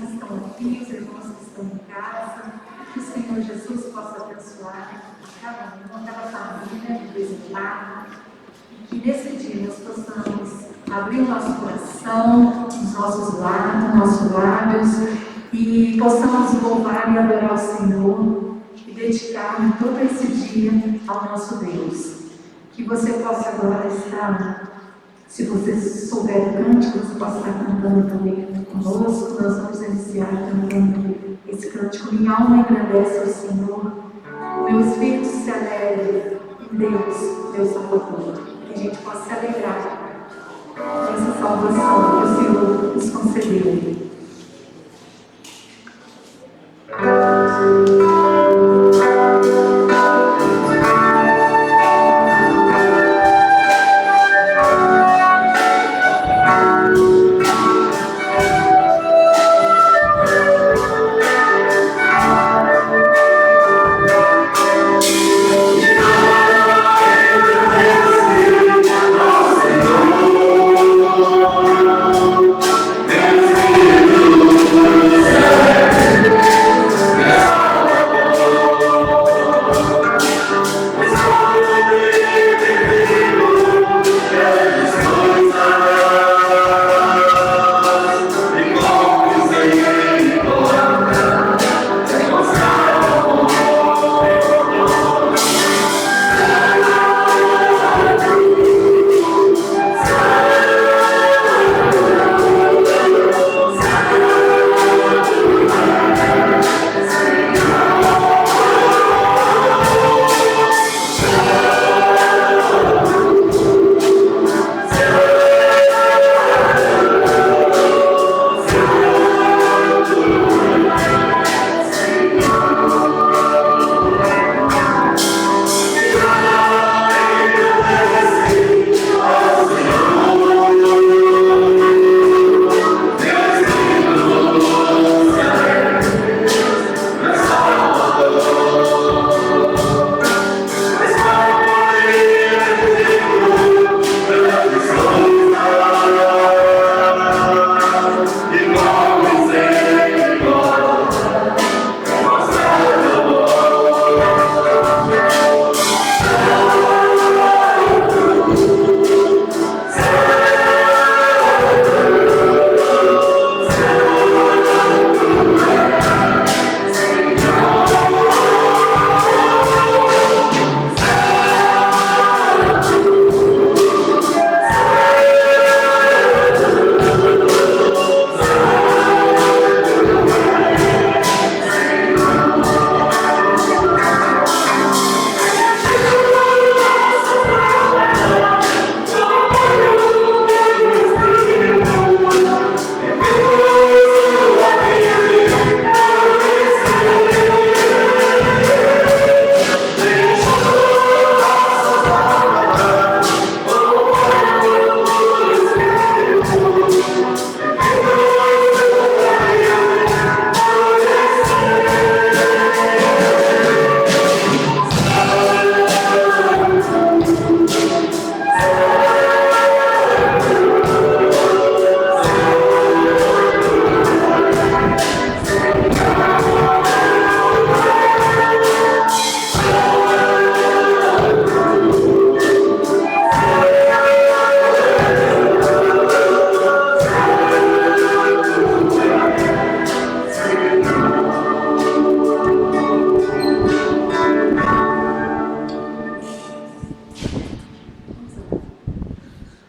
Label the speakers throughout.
Speaker 1: que estão aqui, os irmãos que estão em casa, que o Senhor Jesus possa abençoar cada um, cada família, de vez em quando, e que nesse dia nós possamos abrir o nosso coração, os nossos lábios, e possamos louvar e adorar o Senhor e dedicar todo esse dia ao nosso Deus. Que você possa agora estar, se você souber cântico, você possa estar cantando também conosco. Nós vamos iniciar cantando esse cântico. Minha alma engrandece ao Senhor, meu espírito se alegra em Deus, meu Salvador. Que a gente possa se alegrar nessa salvação que o Senhor nos concedeu.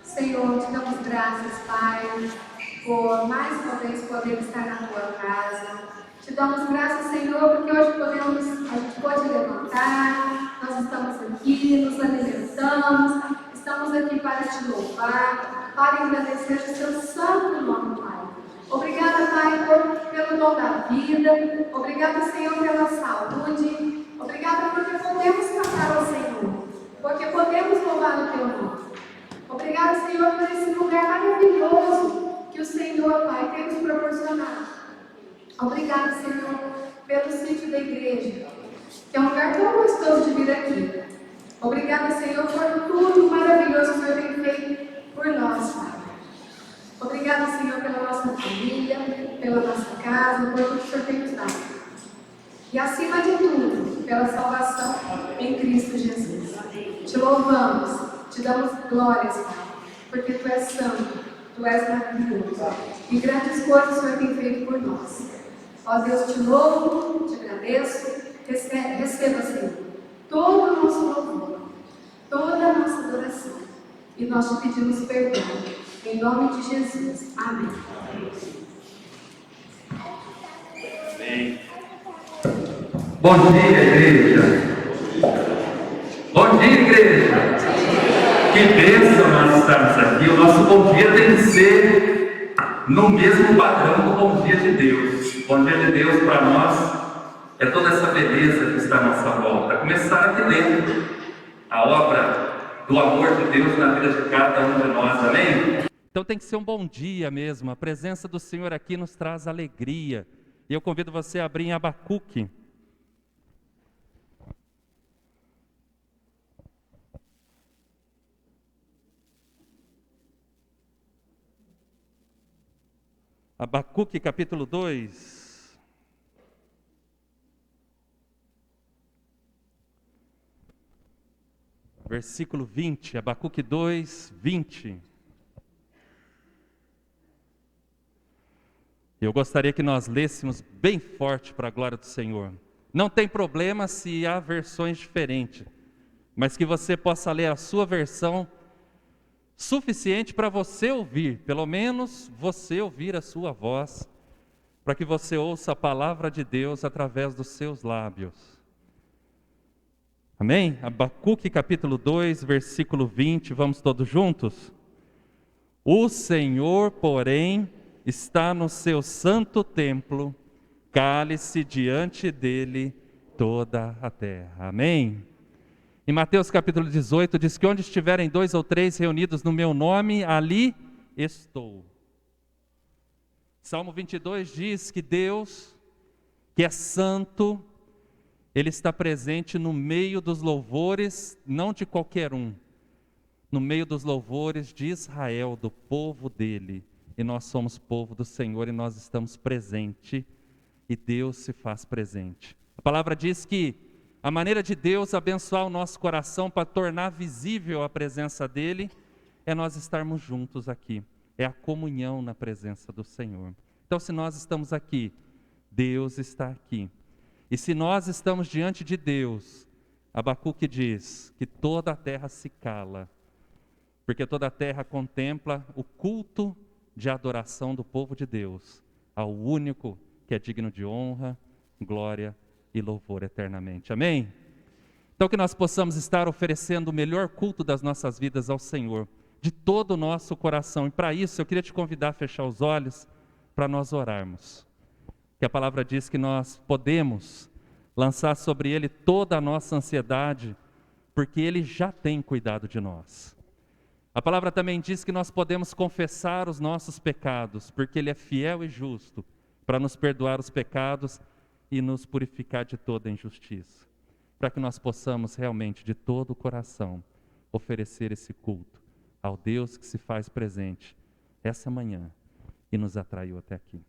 Speaker 1: Senhor, te damos graças, Pai, por mais uma vez poder estar na tua casa. Te damos graças, Senhor, porque hoje a gente pode levantar, nós estamos aqui, nos alimentamos, estamos aqui para te louvar, para agradecer o teu santo nome, Pai. Obrigada, Pai, pelo dom da vida, obrigada, Senhor, pela saúde, obrigada porque podemos cantar ao Senhor, porque podemos louvar o teu nome. Obrigada, Senhor, por esse lugar maravilhoso que o Senhor, Pai, tem nos proporcionado. Obrigada, Senhor, pelo sítio da igreja, que é um lugar tão gostoso de vir aqui. Obrigada, Senhor, por tudo maravilhoso que o Senhor tem feito por nós, Pai. Obrigada, Senhor, pela nossa família. pela nossa casa, por tudo que o Senhor tem nos dado. E acima de tudo, pela salvação em Cristo Jesus. Te louvamos, te damos glórias, Pai, porque Tu és santo, Tu és maravilhoso. E grandes coisas o Senhor tem feito por nós. Ó Deus, te louvo, te agradeço. Receba, Senhor, todo o nosso louvor, toda a nossa adoração. E nós te pedimos perdão. Em nome de Jesus. Amém.
Speaker 2: Amém. Bom dia, igreja. Bom dia, igreja. Que bênção nós estamos aqui. O nosso bom dia tem que ser no mesmo padrão do bom dia de Deus. O bom dia de Deus para nós é toda essa beleza que está à nossa volta. A começar aqui dentro, a obra do amor de Deus na vida de cada um de nós. Amém? Então tem que ser um bom dia mesmo. A presença do Senhor aqui nos traz alegria. E eu convido você a abrir em Abacuque. Abacuque capítulo 2. Versículo 20. Abacuque 2, 20. Eu gostaria que nós lêssemos bem forte para a glória do Senhor. Não tem problema se há versões diferentes, mas que você possa ler a sua versão suficiente para você ouvir, pelo menos você ouvir a sua voz, para que você ouça a palavra de Deus através dos seus lábios. Amém? Abacuque capítulo 2, versículo 20, vamos todos juntos? O Senhor, porém, está no seu santo templo, cale-se diante dele toda a terra. Amém? Em Mateus capítulo 18 diz que onde estiverem 2 ou 3 reunidos no meu nome, ali estou. Salmo 22 diz que Deus, que é santo, Ele está presente no meio dos louvores, não de qualquer um, no meio dos louvores de Israel, do povo dele. E nós somos povo do Senhor e nós estamos presentes, e Deus se faz presente. A palavra diz que a maneira de Deus abençoar o nosso coração para tornar visível a presença dEle é nós estarmos juntos aqui. É a comunhão na presença do Senhor. Então, se nós estamos aqui, Deus está aqui. E se nós estamos diante de Deus, Abacuque diz que toda a terra se cala, porque toda a terra contempla o culto de adoração do povo de Deus, ao único que é digno de honra, glória e louvor eternamente. Amém? Então que nós possamos estar oferecendo o melhor culto das nossas vidas ao Senhor, de todo o nosso coração. E para isso eu queria te convidar a fechar os olhos para nós orarmos. Que a palavra diz que nós podemos lançar sobre Ele toda a nossa ansiedade, porque Ele já tem cuidado de nós. A palavra também diz que nós podemos confessar os nossos pecados, porque Ele é fiel e justo para nos perdoar os pecados e nos purificar de toda injustiça, para que nós possamos realmente, de todo o coração, oferecer esse culto ao Deus que se faz presente essa manhã e nos atraiu até aqui.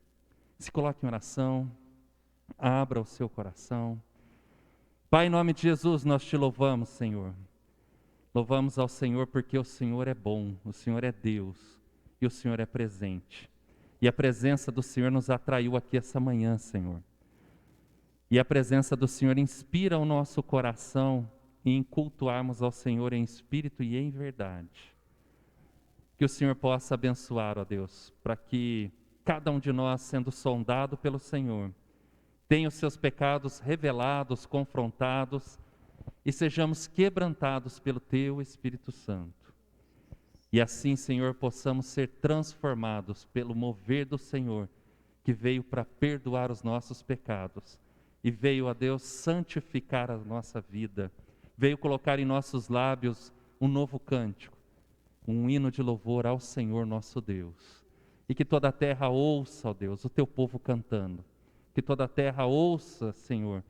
Speaker 2: Se coloque em oração, abra o seu coração. Pai, em nome de Jesus, nós te louvamos, Senhor. Louvamos ao Senhor porque o Senhor é bom, o Senhor é Deus e o Senhor é presente. E a presença do Senhor nos atraiu aqui essa manhã, Senhor. E a presença do Senhor inspira o nosso coração em cultuarmos ao Senhor em espírito e em verdade. Que o Senhor possa abençoar, ó Deus, para que cada um de nós, sendo sondado pelo Senhor, tenha os seus pecados revelados, confrontados, e sejamos quebrantados pelo Teu Espírito Santo. E assim, Senhor, possamos ser transformados pelo mover do Senhor, que veio para perdoar os nossos pecados, e veio, ó Deus, santificar a nossa vida, veio colocar em nossos lábios um novo cântico, um hino de louvor ao Senhor nosso Deus. E que toda a terra ouça, ó Deus, o Teu povo cantando. Que toda a terra ouça, Senhor,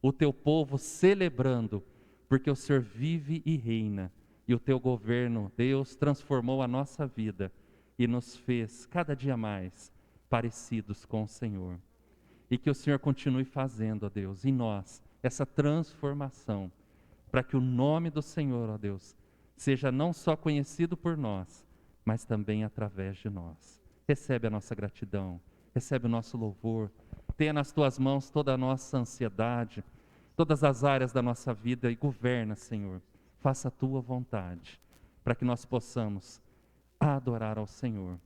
Speaker 2: o Teu povo celebrando, porque o Senhor vive e reina. E o Teu governo, Deus, transformou a nossa vida e nos fez cada dia mais parecidos com o Senhor. E que o Senhor continue fazendo, ó Deus, em nós, essa transformação, para que o nome do Senhor, ó Deus, seja não só conhecido por nós, mas também através de nós. Recebe a nossa gratidão, recebe o nosso louvor, tenha nas tuas mãos toda a nossa ansiedade, todas as áreas da nossa vida e governa, Senhor. Faça a tua vontade, para que nós possamos adorar ao Senhor,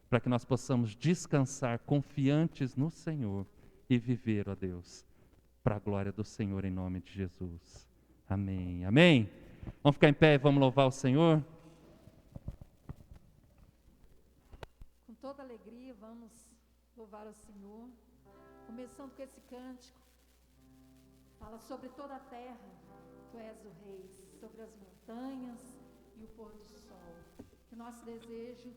Speaker 2: para que nós possamos descansar confiantes no Senhor e viver, ó Deus, para a glória do Senhor em nome de Jesus. Amém. Amém. Vamos ficar em pé e vamos louvar o Senhor?
Speaker 1: Com toda alegria, vamos louvar o Senhor. Começando com esse cântico. Fala sobre toda a terra, Tu és o Rei, sobre as montanhas e o pôr do sol. Que o nosso desejo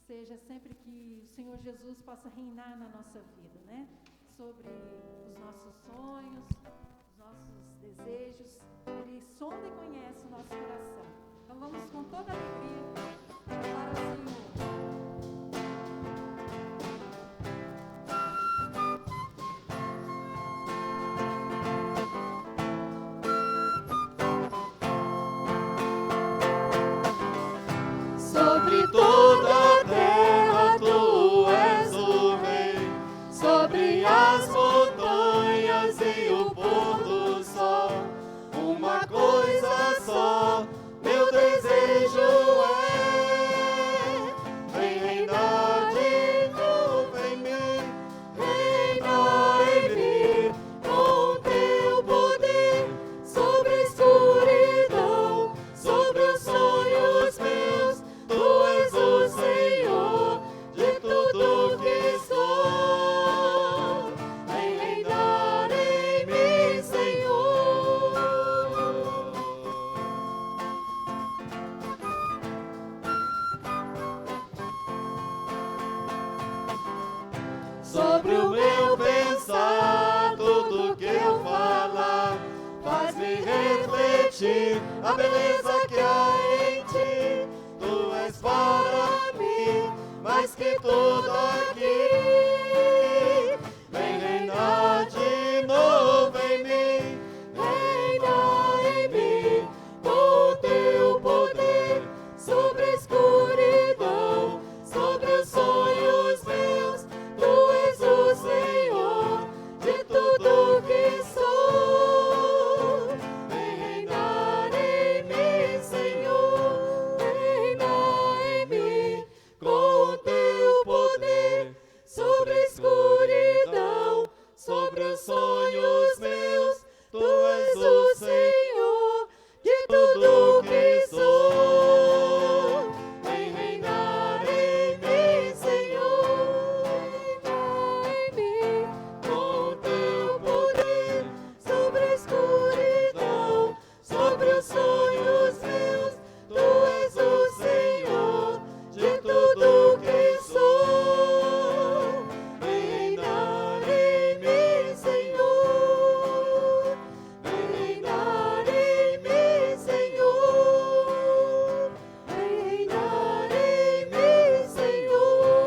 Speaker 1: seja sempre que o Senhor Jesus possa reinar na nossa vida, né? Sobre os nossos sonhos, os nossos desejos. Ele sonda e conhece o nosso coração. Então vamos com toda alegria louvar o Senhor.
Speaker 3: Sobre toda a terra Tu és o Rei, sobre as montanhas e o pôr do sol. Uma coisa só, meu desejo é: vem reinar de novo em mim, reinar em mim, com Teu poder, sobre a escuridão, sobre os sonhos meus. Tu és o Senhor de tudo que sou. Vem reinar em mim, Senhor. Sobre o meu pensar, tudo que eu falar, faz-me refletir a beleza que há em Ti. Tu és para mim mais que tudo aqui. Vem reinar de novo em mim, reinar em mim, com Teu poder, sobre a escuridão, sobre os sonhos meus. Tu és o Senhor de tudo que sou. Vem reinar em mim, Senhor, reinar em mim, com Teu poder, sobre a escuridão, sobre os sonhos meus. Tu és o Senhor de tudo que sou. Vem reinar em mim, Senhor, reinar em mim, com Teu poder, sobre a escuridão, sobre os sonhos meus. Tu és o Senhor de tudo que sou. Vem reinar em mim, Senhor, vem reinar em mim, Senhor, vem reinar em mim, Senhor.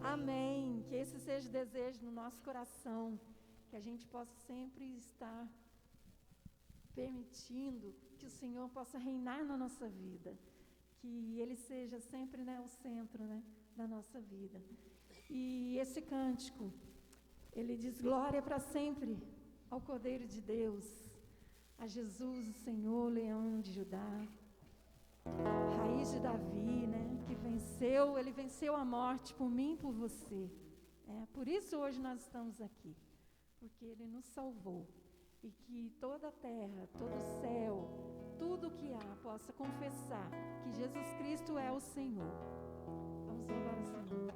Speaker 1: Amém. Que esse seja o desejo no nosso coração. Que a gente possa sempre estar permitindo que o Senhor possa reinar na nossa vida. Que Ele seja sempre, né, o centro, né, da nossa vida. E esse cântico, ele diz glória para sempre ao Cordeiro de Deus, a Jesus, o Senhor, Leão de Judá, raiz de Davi, né, que venceu, Ele venceu a morte por mim e por você. Por isso hoje nós estamos aqui, porque Ele nos salvou. E que toda a terra, todo o céu, tudo que há possa confessar que Jesus Cristo é o Senhor. Vamos louvar o Senhor.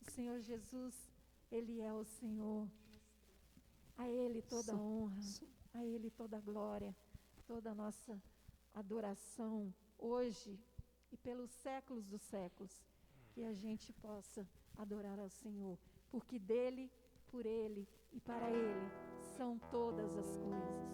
Speaker 1: O Senhor Jesus, Ele é o Senhor. A Ele toda a honra, a Ele toda a glória, toda a nossa adoração, hoje e pelos séculos dos séculos, que a gente possa adorar ao Senhor, porque dEle, por Ele e para Ele são todas as coisas.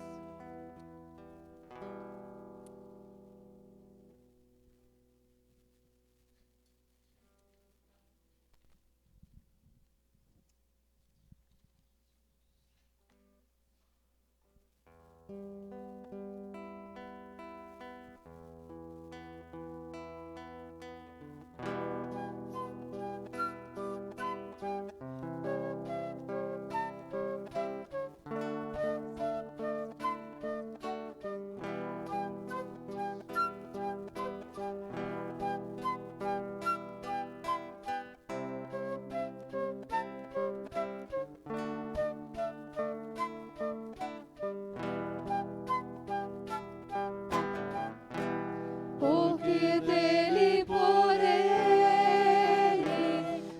Speaker 4: Porque dele, por ele,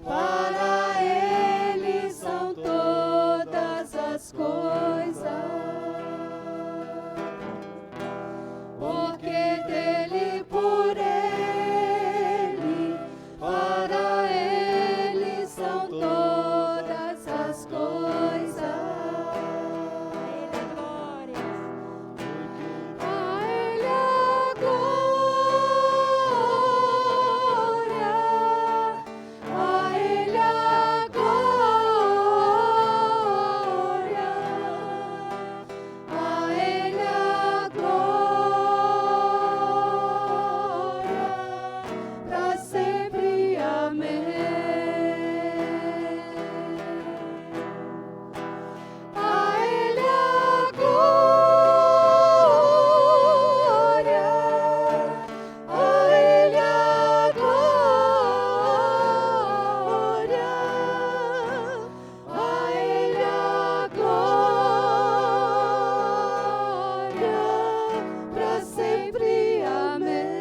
Speaker 4: para ele são todas as coisas. Porque dele, por ele, para ele são todas as coisas. A ele a glória. A ele a glória, a ele a glória, para sempre, amém. A ele a glória, a ele a glória, a ele a glória, para sempre, amém.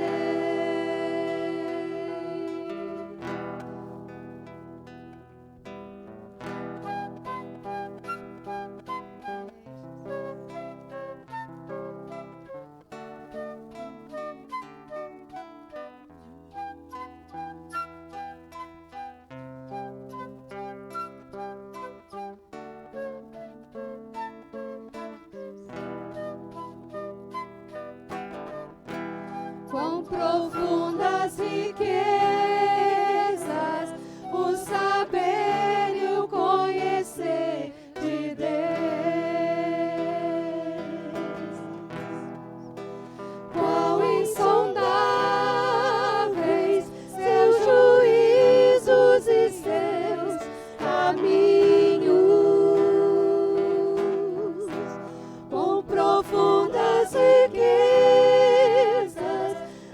Speaker 4: Quão profundas riquezas, o saber e o conhecer de Deus. Quão insondáveis seus juízos e seus caminhos. Quão profundas riquezas,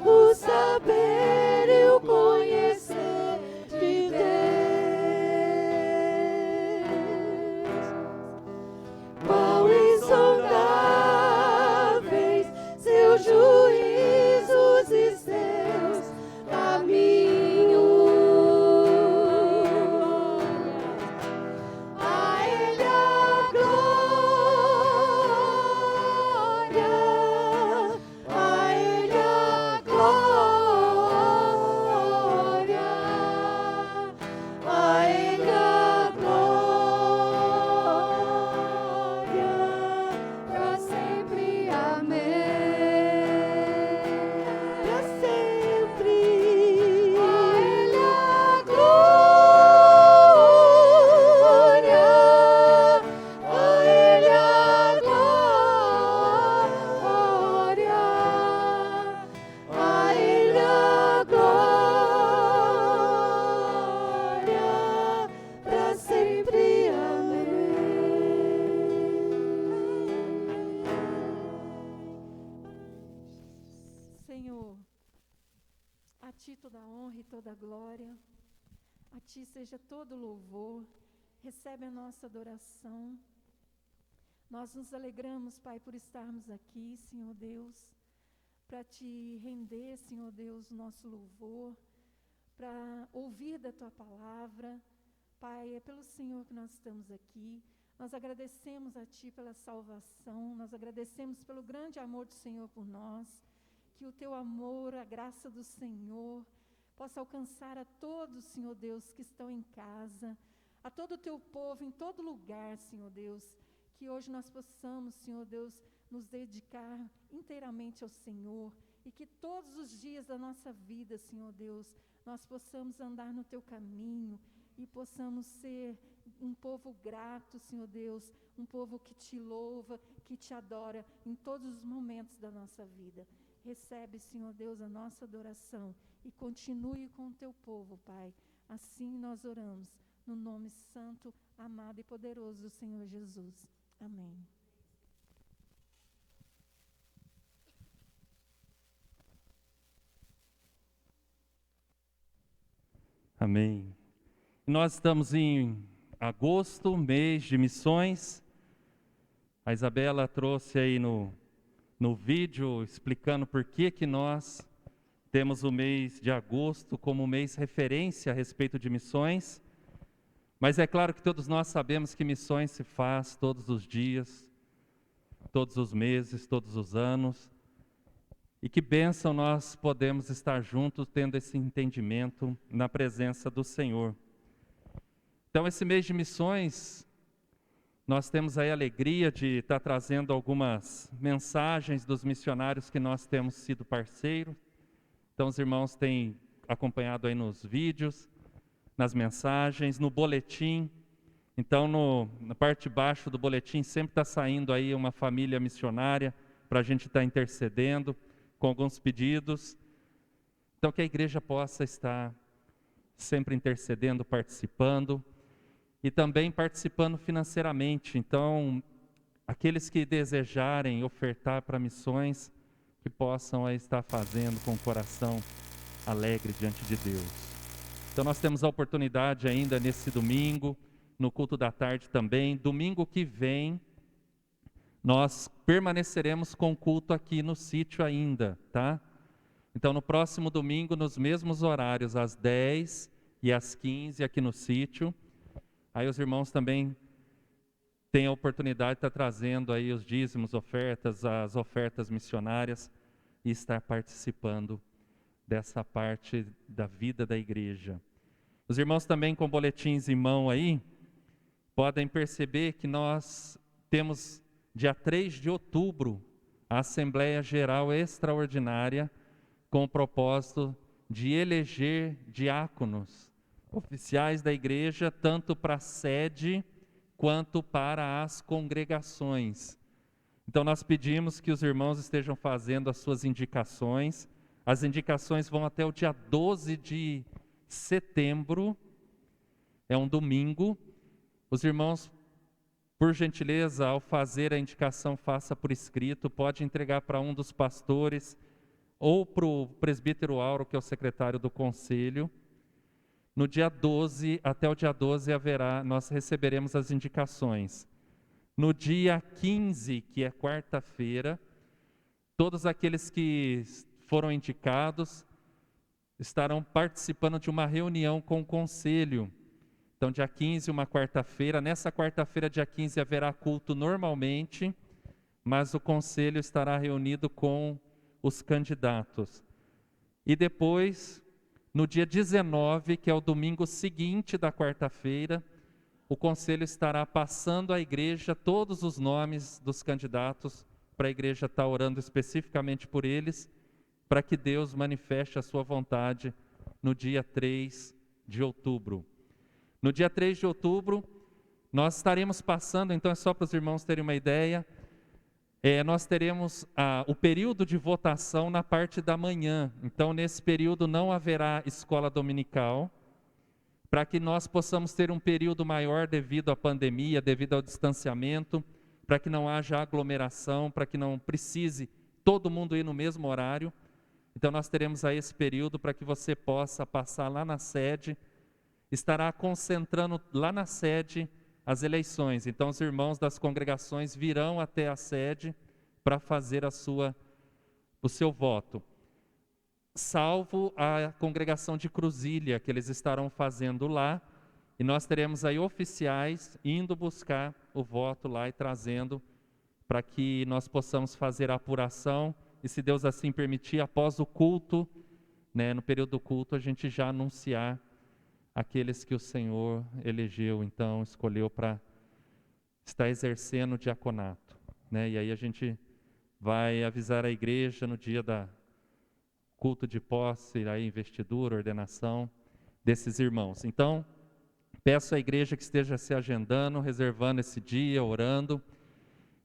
Speaker 4: o saber e o conhecer de Deus. Quão insondáveis seus juízos e seus caminhos. A ele a glória, a ele a glória, a ele a glória, para sempre, amém. Para sempre, a ele a glória, a ele a glória, a ele a glória, para sempre, amém.
Speaker 1: Senhor, a Ti toda a honra e toda a glória, a Ti seja todo o louvor, recebe a nossa adoração. Nós nos alegramos, Pai, por estarmos aqui, Senhor Deus, para Te render, Senhor Deus, o nosso louvor, para ouvir da Tua palavra,
Speaker 4: Pai, é pelo Senhor que nós estamos aqui. Nós agradecemos a Ti pela salvação, nós agradecemos pelo grande amor do Senhor por nós. Que o Teu amor, a graça do Senhor, possa alcançar a todos, Senhor Deus, que estão em casa, a todo o Teu povo, em todo lugar, Senhor Deus. Que hoje nós possamos, Senhor Deus, nos dedicar inteiramente ao Senhor e que todos os dias da nossa vida, Senhor Deus, nós possamos andar no Teu caminho e possamos ser um povo grato, Senhor Deus, um povo que Te louva, que Te adora em todos os momentos da nossa vida. Recebe, Senhor Deus, a nossa adoração e continue com o Teu povo, Pai. Assim nós oramos, no nome santo, amado e poderoso do Senhor Jesus. Amém.
Speaker 2: Amém. Nós estamos em agosto, mês de missões. A Isabela trouxe aí no vídeo explicando por que nós temos o mês de agosto como mês referência a respeito de missões. Mas é claro que todos nós sabemos que missões se faz todos os dias, todos os meses, todos os anos. E que bênção nós podemos estar juntos tendo esse entendimento na presença do Senhor. Então, esse mês de missões, nós temos aí a alegria de estar trazendo algumas mensagens dos missionários que nós temos sido parceiros. Então, os irmãos têm acompanhado aí nos vídeos, nas mensagens, no boletim. Então, na parte de baixo do boletim sempre está saindo aí uma família missionária para a gente estar intercedendo com alguns pedidos. Então, que a igreja possa estar sempre intercedendo, participando e também participando financeiramente. Então, aqueles que desejarem ofertar para missões, que possam aí estar fazendo com o coração alegre diante de Deus. Então, nós temos a oportunidade ainda nesse domingo, no culto da tarde também. Domingo que vem, nós permaneceremos com o culto aqui no sítio ainda, tá? Então, no próximo domingo, nos mesmos horários, às 10 e às 15, aqui no sítio. Aí os irmãos também têm a oportunidade de estar trazendo aí os dízimos, ofertas, as ofertas missionárias e estar participando dessa parte da vida da igreja. Os irmãos também com boletins em mão aí, podem perceber que nós temos dia 3 de outubro, a Assembleia Geral Extraordinária, com o propósito de eleger diáconos, oficiais da igreja, tanto para a sede quanto para as congregações. Então nós pedimos que os irmãos estejam fazendo as suas indicações. As indicações vão até o dia 12 de setembro, é um domingo. Os irmãos, por gentileza, ao fazer a indicação, faça por escrito, pode entregar para um dos pastores ou para o presbítero Auro, que é o secretário do conselho. No dia 12, até o dia 12 nós receberemos as indicações. No dia 15, que é quarta-feira, todos aqueles que foram indicados estarão participando de uma reunião com o conselho. Então, dia 15, uma quarta-feira. Nessa quarta-feira, dia 15, haverá culto normalmente, mas o conselho estará reunido com os candidatos. E depois, no dia 19, que é o domingo seguinte da quarta-feira, o conselho estará passando à igreja todos os nomes dos candidatos, para a igreja estar orando especificamente por eles, para que Deus manifeste a sua vontade no dia 3 de outubro. No dia 3 de outubro, nós estaremos passando, então é só para os irmãos terem uma ideia, nós teremos o período de votação na parte da manhã. Então, nesse período não haverá escola dominical, para que nós possamos ter um período maior devido à pandemia, devido ao distanciamento, para que não haja aglomeração, para que não precise todo mundo ir no mesmo horário. Então, nós teremos aí esse período para que você possa passar lá na sede, estará concentrando lá na sede as eleições. Então, os irmãos das congregações virão até a sede para fazer o seu voto. Salvo a congregação de Cruzília, que eles estarão fazendo lá, E nós teremos aí oficiais indo buscar o voto lá e trazendo para que nós possamos fazer a apuração e, se Deus assim permitir, após o culto, né, no período do culto, a gente já anunciar aqueles que o Senhor elegeu, então escolheu para estar exercendo o diaconato, né? E aí a gente vai avisar a igreja no dia da culto de posse, aí investidura, ordenação desses irmãos. Então, peço à igreja que esteja se agendando, reservando esse dia, orando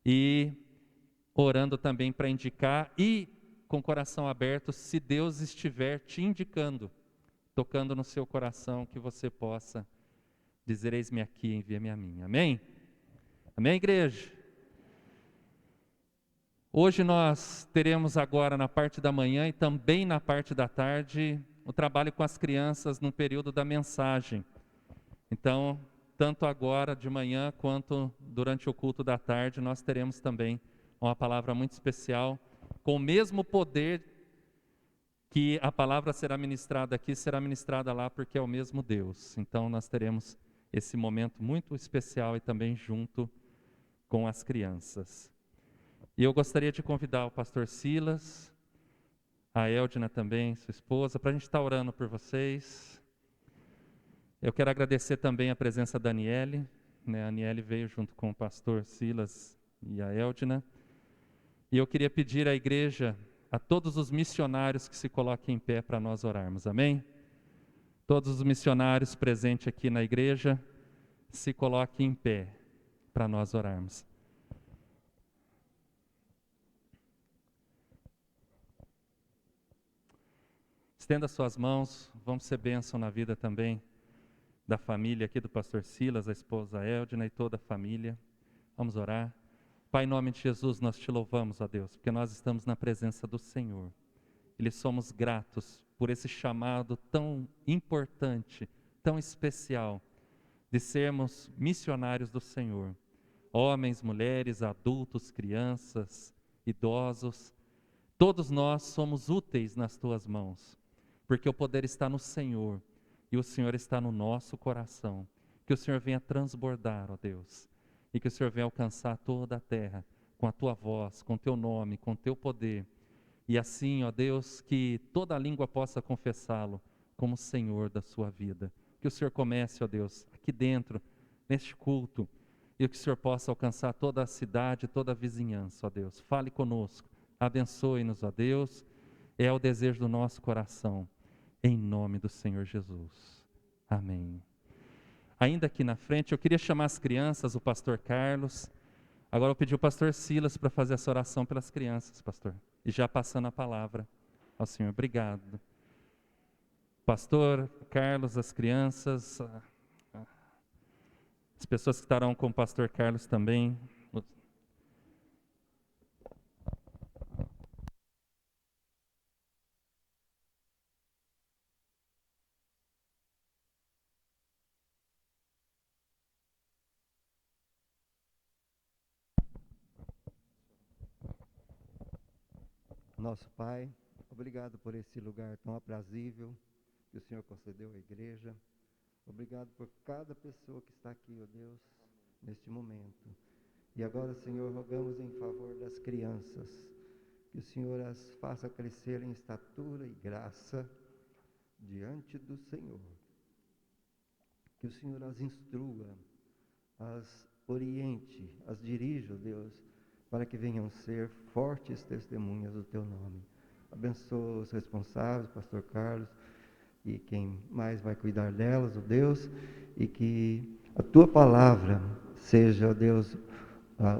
Speaker 2: e orando também para indicar e com o coração aberto, se Deus estiver te indicando, tocando no seu coração, que você possa dizer: eis-me aqui, envia-me a mim. Amém? Amém, igreja? Hoje nós teremos agora na parte da manhã e também na parte da tarde o trabalho com as crianças no período da mensagem. Então, tanto agora de manhã quanto durante o culto da tarde, nós teremos também uma palavra muito especial, com o mesmo poder que a palavra será ministrada aqui, será ministrada lá, porque é o mesmo Deus. Então nós teremos esse momento muito especial e também junto com as crianças. E eu gostaria de convidar o pastor Silas, a Eldina também, sua esposa, para a gente estar orando por vocês. Eu quero agradecer também a presença da Aniele, né? A Aniele veio junto com o pastor Silas e a Eldina. E eu queria pedir à igreja, a todos os missionários, que se coloquem em pé para nós orarmos, amém? Todos os missionários presentes aqui na igreja, se coloquem em pé para nós orarmos. Estenda suas mãos, vamos ser bênção na vida também da família aqui do pastor Silas, a esposa Eldina e toda a família. Vamos orar. Pai, em nome de Jesus, nós te louvamos, ó Deus, porque nós estamos na presença do Senhor. E lhe somos gratos por esse chamado tão importante, tão especial, de sermos missionários do Senhor. Homens, mulheres, adultos, crianças, idosos, todos nós somos úteis nas tuas mãos, porque o poder está no Senhor e o Senhor está no nosso coração. Que o Senhor venha transbordar, ó Deus, e que o Senhor venha alcançar toda a terra com a tua voz, com o teu nome, com o teu poder. E assim, ó Deus, que toda língua possa confessá-lo como Senhor da sua vida. Que o Senhor comece, ó Deus, aqui dentro, neste culto, e que o Senhor possa alcançar toda a cidade, toda a vizinhança, ó Deus. Fale conosco, abençoe-nos, ó Deus. É o desejo do nosso coração, em nome do Senhor Jesus. Amém. Ainda aqui na frente, eu queria chamar as crianças, o pastor Carlos. Agora eu pedi o pastor Silas para fazer essa oração pelas crianças, pastor. E já passando a palavra ao Senhor. Obrigado. Pastor Carlos, as crianças, as pessoas que estarão com o pastor Carlos também.
Speaker 5: Nosso Pai, obrigado por esse lugar tão aprazível que o Senhor concedeu à igreja. Obrigado por cada pessoa que está aqui, ó Deus, neste momento. E agora, Senhor, rogamos em favor das crianças, que o Senhor as faça crescer em estatura e graça diante do Senhor. Que o Senhor as instrua, as oriente, as dirija, ó Deus, para que venham ser fortes testemunhas do Teu nome. Abençoa os responsáveis, pastor Carlos, e quem mais vai cuidar delas, ó Deus, e que a Tua palavra seja, ó Deus,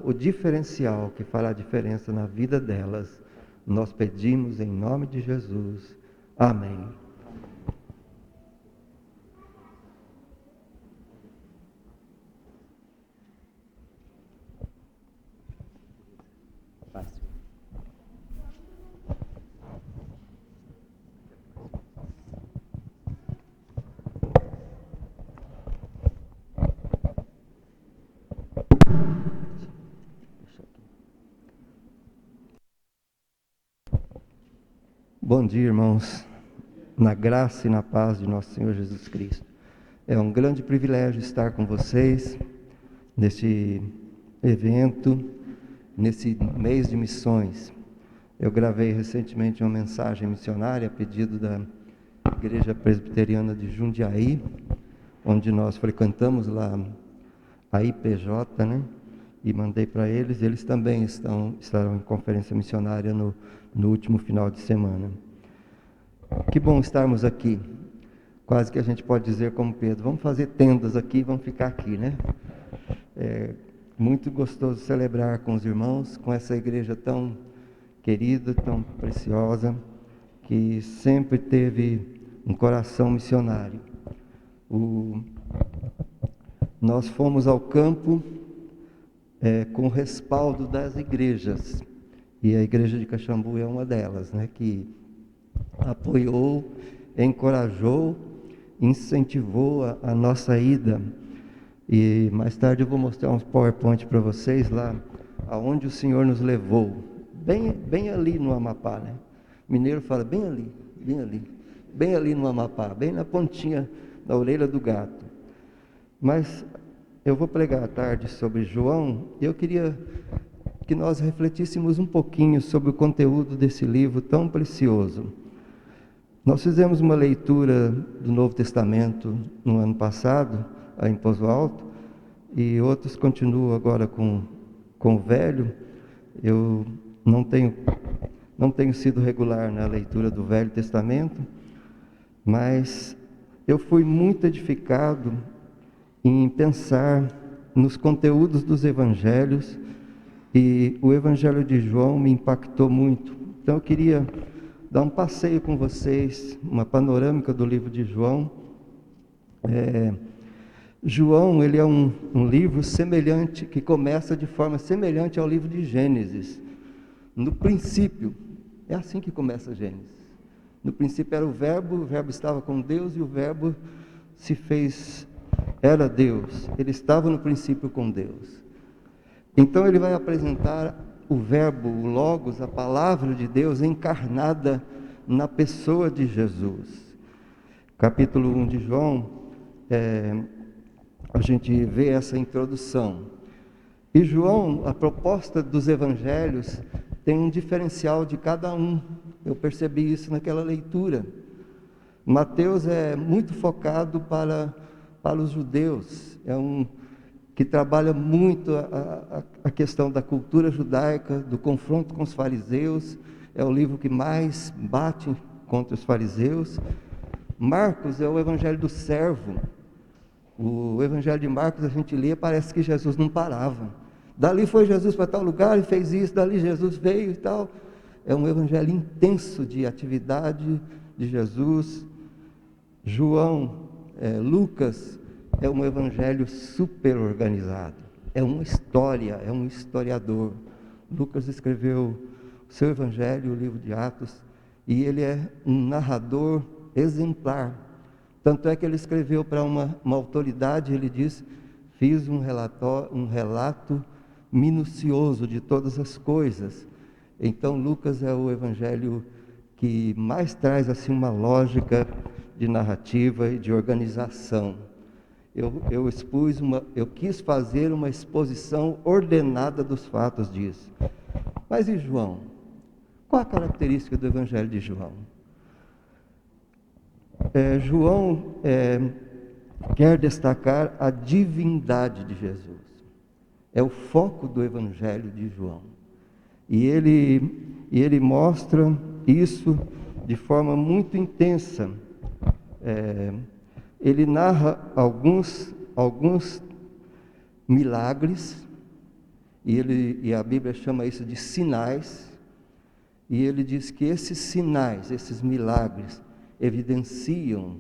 Speaker 5: o diferencial que fará a diferença na vida delas. Nós pedimos em nome de Jesus. Amém. Bom dia, irmãos, na graça e na paz de nosso Senhor Jesus Cristo. É um grande privilégio estar com vocês neste evento, nesse mês de missões. Eu gravei recentemente uma mensagem missionária a pedido da Igreja Presbiteriana de Jundiaí, onde nós frequentamos lá a IPJ, né? E mandei para eles. Eles também estarão em conferência missionária no último final de semana. Que bom estarmos aqui. Quase que a gente pode dizer como Pedro, vamos fazer tendas aqui, vamos ficar aqui, né? É muito gostoso celebrar com os irmãos, com essa igreja tão querida, tão preciosa, que sempre teve um coração missionário. Nós fomos ao campo com o respaldo das igrejas, e a igreja de Caxambu é uma delas, né, que apoiou, encorajou, incentivou a nossa ida. E mais tarde eu vou mostrar uns PowerPoint para vocês lá, aonde o Senhor nos levou, bem ali no Amapá, né? Mineiro fala bem ali no Amapá, bem na pontinha da orelha do gato. Mas eu vou pregar à tarde sobre João. Eu queria que nós refletíssemos um pouquinho sobre o conteúdo desse livro tão precioso. Nós fizemos uma leitura do Novo Testamento no ano passado, em Pozo Alto, e outros continuam agora com o Velho. Eu não tenho sido regular na leitura do Velho Testamento, mas eu fui muito edificado em pensar nos conteúdos dos evangelhos, e o Evangelho de João me impactou muito. Então eu queria dar um passeio com vocês, uma panorâmica do livro de João. João, ele é um livro semelhante, que começa de forma semelhante ao livro de Gênesis. No princípio, é assim que começa Gênesis. No princípio era o verbo estava com Deus, e o verbo era Deus. Ele estava no princípio com Deus. Então ele vai apresentar o verbo, o Logos, a palavra de Deus encarnada na pessoa de Jesus. Capítulo 1 de João, a gente vê essa introdução. E João, a proposta dos evangelhos, tem um diferencial de cada um. Eu percebi isso naquela leitura. Mateus é muito focado para os judeus, que trabalha muito a questão da cultura judaica, do confronto com os fariseus. É o livro que mais bate contra os fariseus. Marcos é o evangelho do servo. O evangelho de Marcos a gente lê, parece que Jesus não parava. Dali foi Jesus para tal lugar e fez isso, dali Jesus veio e tal. É um evangelho intenso de atividade de Jesus. Lucas é um evangelho super organizado. É uma história, é um historiador. Lucas escreveu o seu evangelho, o livro de Atos, e ele é um narrador exemplar. Tanto é que ele escreveu para uma autoridade, ele diz: fiz um relato minucioso de todas as coisas. Então Lucas é o evangelho que mais traz assim uma lógica de narrativa e de organização. Eu quis fazer uma exposição ordenada dos fatos disso. Mas e João? Qual a característica do evangelho de João? João quer destacar a divindade de Jesus. É o foco do evangelho de João. E ele mostra isso de forma muito intensa. Ele narra alguns milagres, e a Bíblia chama isso de sinais, e ele diz que esses sinais, esses milagres, evidenciam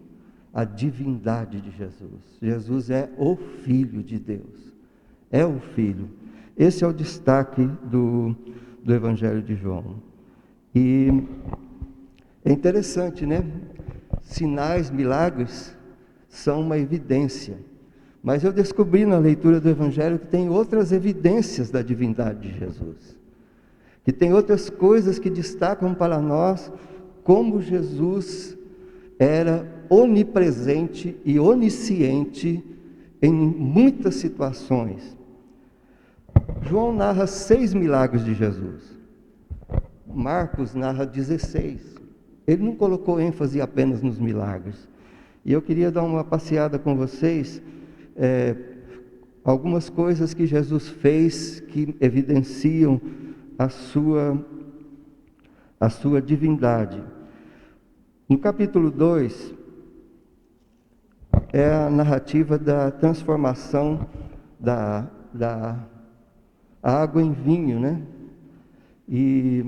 Speaker 5: a divindade de Jesus. Jesus é o Filho de Deus, é o Filho. Esse é o destaque do Evangelho de João. E é interessante, né? Sinais, milagres são uma evidência, mas eu descobri na leitura do Evangelho que tem outras evidências da divindade de Jesus, que tem outras coisas que destacam para nós como Jesus era onipresente e onisciente em muitas situações. João narra 6 milagres de Jesus. Marcos narra 16. Ele não colocou ênfase apenas nos milagres. E eu queria dar uma passeada com vocês, algumas coisas que Jesus fez que evidenciam a sua divindade. No capítulo 2, é a narrativa da transformação da água em vinho, né? E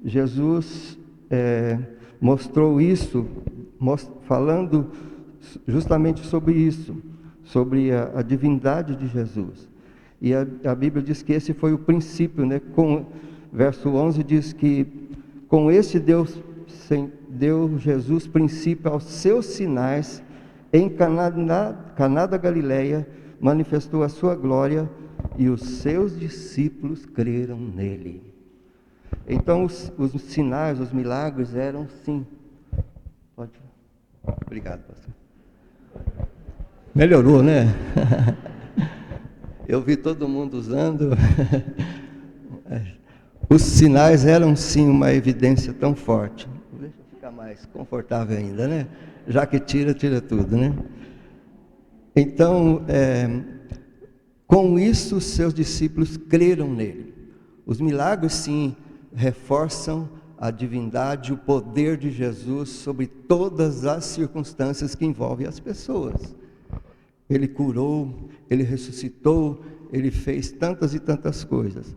Speaker 5: Jesus mostrou isso, falando justamente sobre isso, sobre a divindade de Jesus. E a Bíblia diz que esse foi o princípio, né? Verso 11 diz que com esse deu Jesus princípio aos seus sinais em Caná da Galileia, manifestou a sua glória e os seus discípulos creram nele. Então os sinais, os milagres eram sim. Pode. Obrigado, pastor. Melhorou, né? Eu vi todo mundo usando. Os sinais eram sim uma evidência tão forte. Deixa eu ficar mais confortável ainda, né? Já que tira tudo, né? Então, com isso, os seus discípulos creram nele. Os milagres, sim, reforçam a divindade, o poder de Jesus sobre todas as circunstâncias que envolvem as pessoas. Ele curou, ele ressuscitou, ele fez tantas e tantas coisas.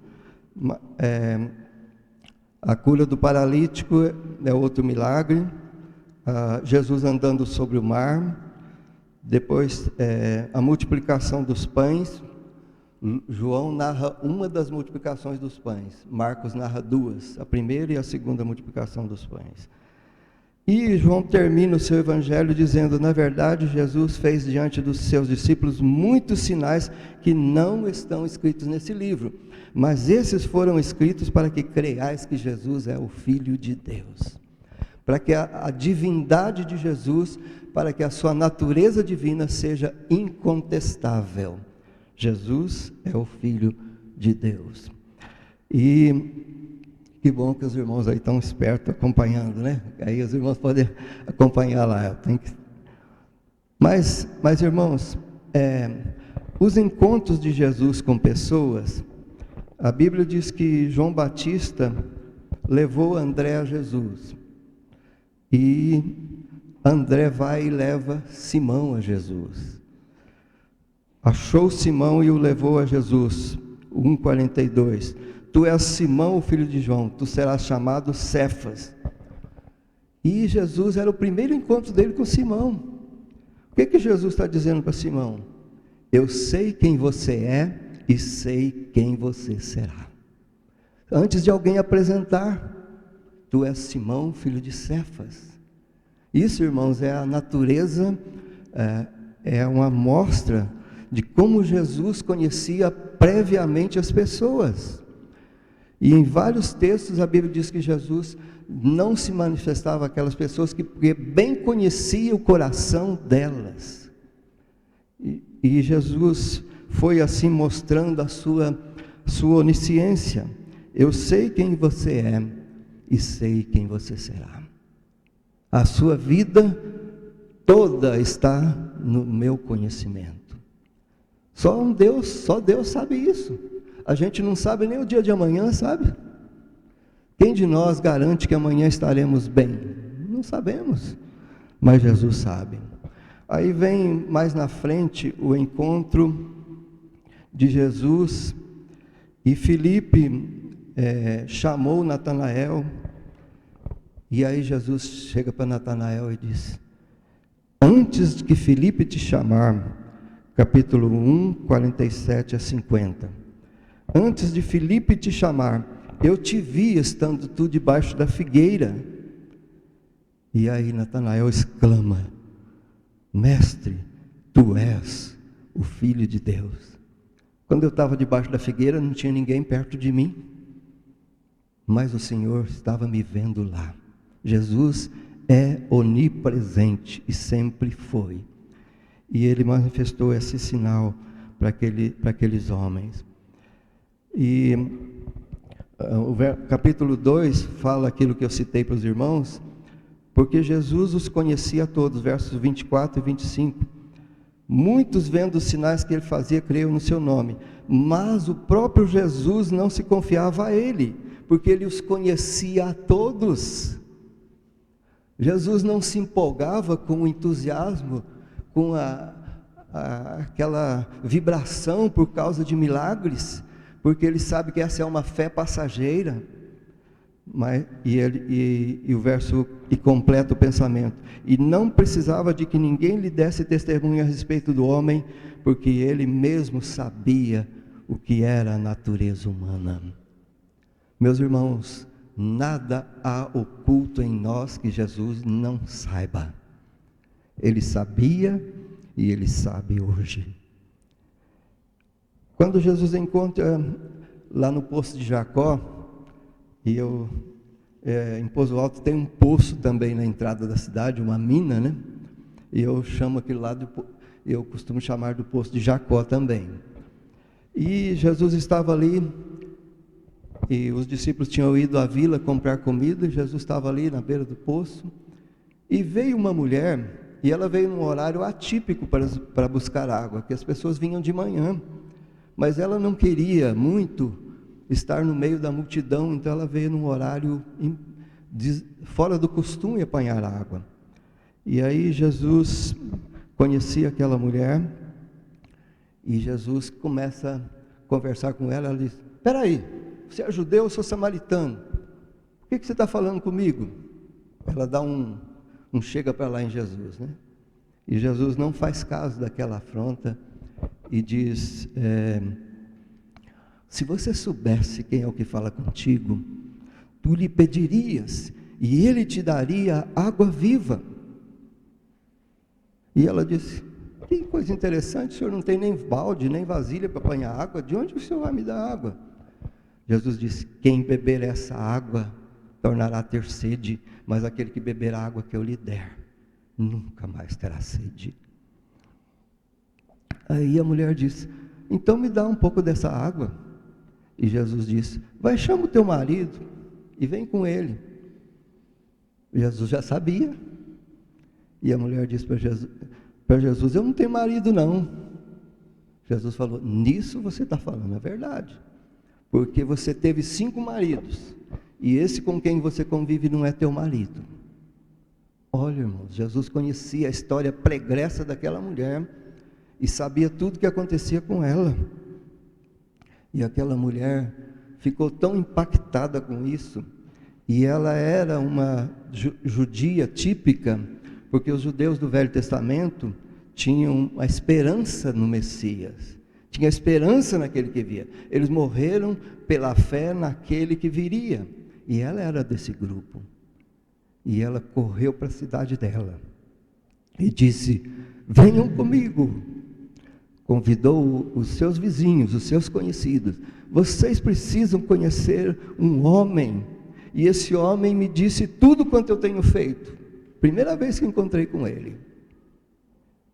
Speaker 5: A cura do paralítico é outro milagre. Jesus andando sobre o mar. Depois, a multiplicação dos pães. João narra uma das multiplicações dos pães. Marcos narra 2, a primeira e a segunda multiplicação dos pães. E João termina o seu evangelho dizendo: na verdade, Jesus fez diante dos seus discípulos muitos sinais que não estão escritos nesse livro, mas esses foram escritos para que creiais que Jesus é o Filho de Deus. Para que a divindade de Jesus, para que a sua natureza divina seja incontestável. Jesus é o Filho de Deus. E que bom que os irmãos aí estão espertos acompanhando, né? Aí os irmãos podem acompanhar lá. Mas irmãos, os encontros de Jesus com pessoas, a Bíblia diz que João Batista levou André a Jesus. E André vai e leva Simão a Jesus. Achou Simão e o levou a Jesus. 1,42. Tu és Simão, o filho de João, tu serás chamado Cefas. E Jesus era o primeiro encontro dele com Simão. O que Jesus está dizendo para Simão? Eu sei quem você é e sei quem você será. Antes de alguém apresentar, tu és Simão, filho de Cefas. Isso, irmãos, é a natureza, é uma amostra de como Jesus conhecia previamente as pessoas. E em vários textos a Bíblia diz que Jesus não se manifestava àquelas pessoas porque bem conhecia o coração delas. E Jesus foi assim mostrando a sua onisciência. Eu sei quem você é e sei quem você será. A sua vida toda está no meu conhecimento. Só Deus sabe isso. A gente não sabe nem o dia de amanhã, sabe? Quem de nós garante que amanhã estaremos bem? Não sabemos, mas Jesus sabe. Aí vem mais na frente o encontro de Jesus e Filipe chamou Natanael. E aí Jesus chega para Natanael e diz: antes que Filipe te chamar, capítulo 1, 47 a 50. Antes de Filipe te chamar, eu te vi estando tu debaixo da figueira. E aí Natanael exclama: mestre, tu és o Filho de Deus. Quando eu estava debaixo da figueira, não tinha ninguém perto de mim, mas o Senhor estava me vendo lá. Jesus é onipresente e sempre foi. E ele manifestou esse sinal para aqueles homens. E o capítulo 2 fala aquilo que eu citei para os irmãos, porque Jesus os conhecia a todos, versos 24 e 25. Muitos, vendo os sinais que ele fazia, creiam no seu nome, mas o próprio Jesus não se confiava a ele, porque ele os conhecia a todos. Jesus não se empolgava com o entusiasmo, com aquela vibração por causa de milagres, porque ele sabe que essa é uma fé passageira. E o verso e completa o pensamento: e não precisava de que ninguém lhe desse testemunho a respeito do homem, porque ele mesmo sabia o que era a natureza humana. Meus irmãos, nada há oculto em nós que Jesus não saiba. Ele sabia e ele sabe hoje. Quando Jesus encontra lá no poço de Jacó, e em Poço Alto tem um poço também na entrada da cidade, uma mina, né? E eu chamo aquele lado, eu costumo chamar do poço de Jacó também. E Jesus estava ali, e os discípulos tinham ido à vila comprar comida, e Jesus estava ali na beira do poço, e veio uma mulher, e ela veio num horário atípico para buscar água, porque as pessoas vinham de manhã, mas ela não queria muito estar no meio da multidão, então ela veio num horário fora do costume apanhar água. E aí Jesus conhecia aquela mulher, e Jesus começa a conversar com ela. Ela diz: espera aí, você é judeu, eu sou samaritano, por que você está falando comigo? Ela dá um chega para lá em Jesus, né? E Jesus não faz caso daquela afronta e diz: se você soubesse quem é o que fala contigo, tu lhe pedirias e ele te daria água viva. E ela disse: que coisa interessante, o senhor não tem nem balde, nem vasilha para apanhar água, de onde o senhor vai me dar água? Jesus disse: quem beber essa água tornará a ter sede, mas aquele que beber a água que eu lhe der, nunca mais terá sede. Aí a mulher disse: então me dá um pouco dessa água. E Jesus disse: vai, chama o teu marido e vem com ele. Jesus já sabia. E a mulher disse para Jesus: eu não tenho marido não. Jesus falou: nisso você está falando a verdade, porque você teve 5 maridos, e esse com quem você convive não é teu marido. Olha, irmãos, Jesus conhecia a história pregressa daquela mulher, e sabia tudo que acontecia com ela. E aquela mulher ficou tão impactada com isso, e ela era uma judia típica, porque os judeus do Velho Testamento tinham a esperança no Messias, tinha esperança naquele que via. Eles morreram pela fé naquele que viria, e ela era desse grupo. E ela correu para a cidade dela e disse: venham comigo. Convidou os seus vizinhos, os seus conhecidos: vocês precisam conhecer um homem, e esse homem me disse tudo quanto eu tenho feito. Primeira vez que encontrei com ele.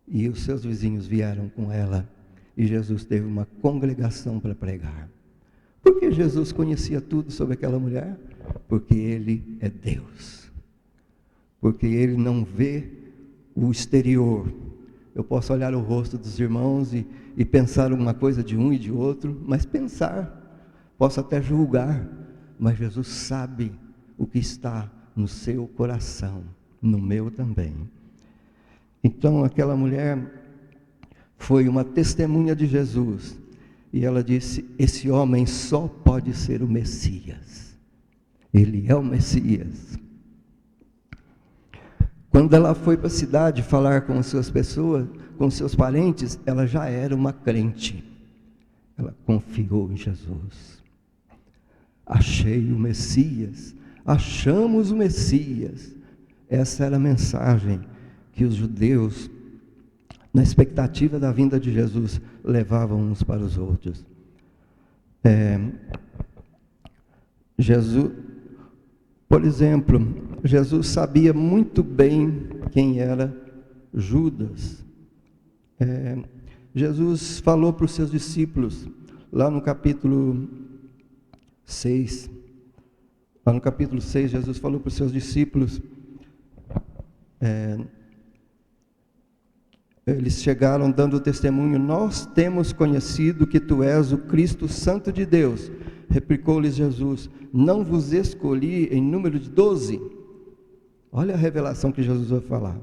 Speaker 5: E os seus vizinhos vieram com ela, e Jesus teve uma congregação para pregar. Por que Jesus conhecia tudo sobre aquela mulher? Porque ele é Deus, porque ele não vê o exterior. Eu posso olhar o rosto dos irmãos e pensar uma coisa de um e de outro, mas pensar, posso até julgar, mas Jesus sabe o que está no seu coração, no meu também. Então aquela mulher foi uma testemunha de Jesus, e ela disse: esse homem só pode ser o Messias, ele é o Messias. Quando ela foi para a cidade falar com as suas pessoas, com seus parentes, ela já era uma crente. Ela confiou em Jesus. Achei o Messias, achamos o Messias. Essa era a mensagem que os judeus, na expectativa da vinda de Jesus, levavam uns para os outros. Por exemplo, Jesus sabia muito bem quem era Judas. Jesus falou para os seus discípulos, lá no capítulo 6, Jesus falou para os seus discípulos, eles chegaram dando testemunho: nós temos conhecido que tu és o Cristo Santo de Deus. Replicou-lhes Jesus: não vos escolhi em número de 12. Olha a revelação que Jesus vai falar.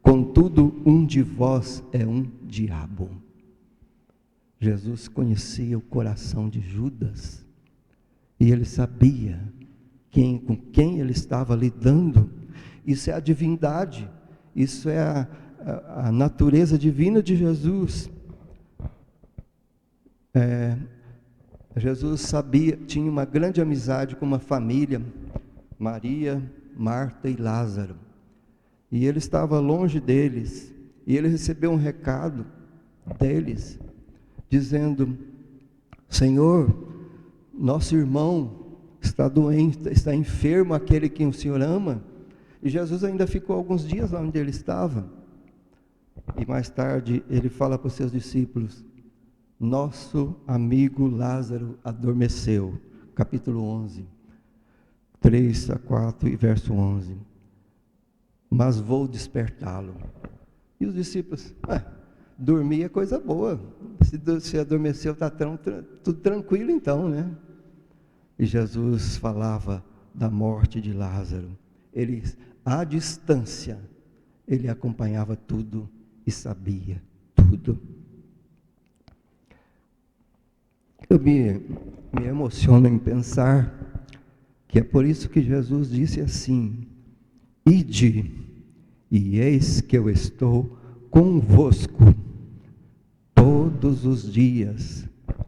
Speaker 5: Contudo, um de vós é um diabo. Jesus conhecia o coração de Judas, e ele sabia com quem ele estava lidando. Isso é a divindade, isso é a natureza divina de Jesus. Jesus sabia, tinha uma grande amizade com uma família, Maria, Marta e Lázaro, e ele estava longe deles, e ele recebeu um recado deles, dizendo: Senhor, nosso irmão está doente, está enfermo, aquele que o Senhor ama. E Jesus ainda ficou alguns dias lá onde ele estava, e mais tarde ele fala para os seus discípulos: nosso amigo Lázaro adormeceu, capítulo 11, 3-4 e verso 11, mas vou despertá-lo. E os discípulos: dormir é coisa boa, se adormeceu, está tudo tranquilo então, né? E Jesus falava da morte de Lázaro. Ele, à distância, ele acompanhava tudo e sabia tudo. Eu me emociono em pensar que é por isso que Jesus disse assim: ide, e eis que eu estou convosco todos os dias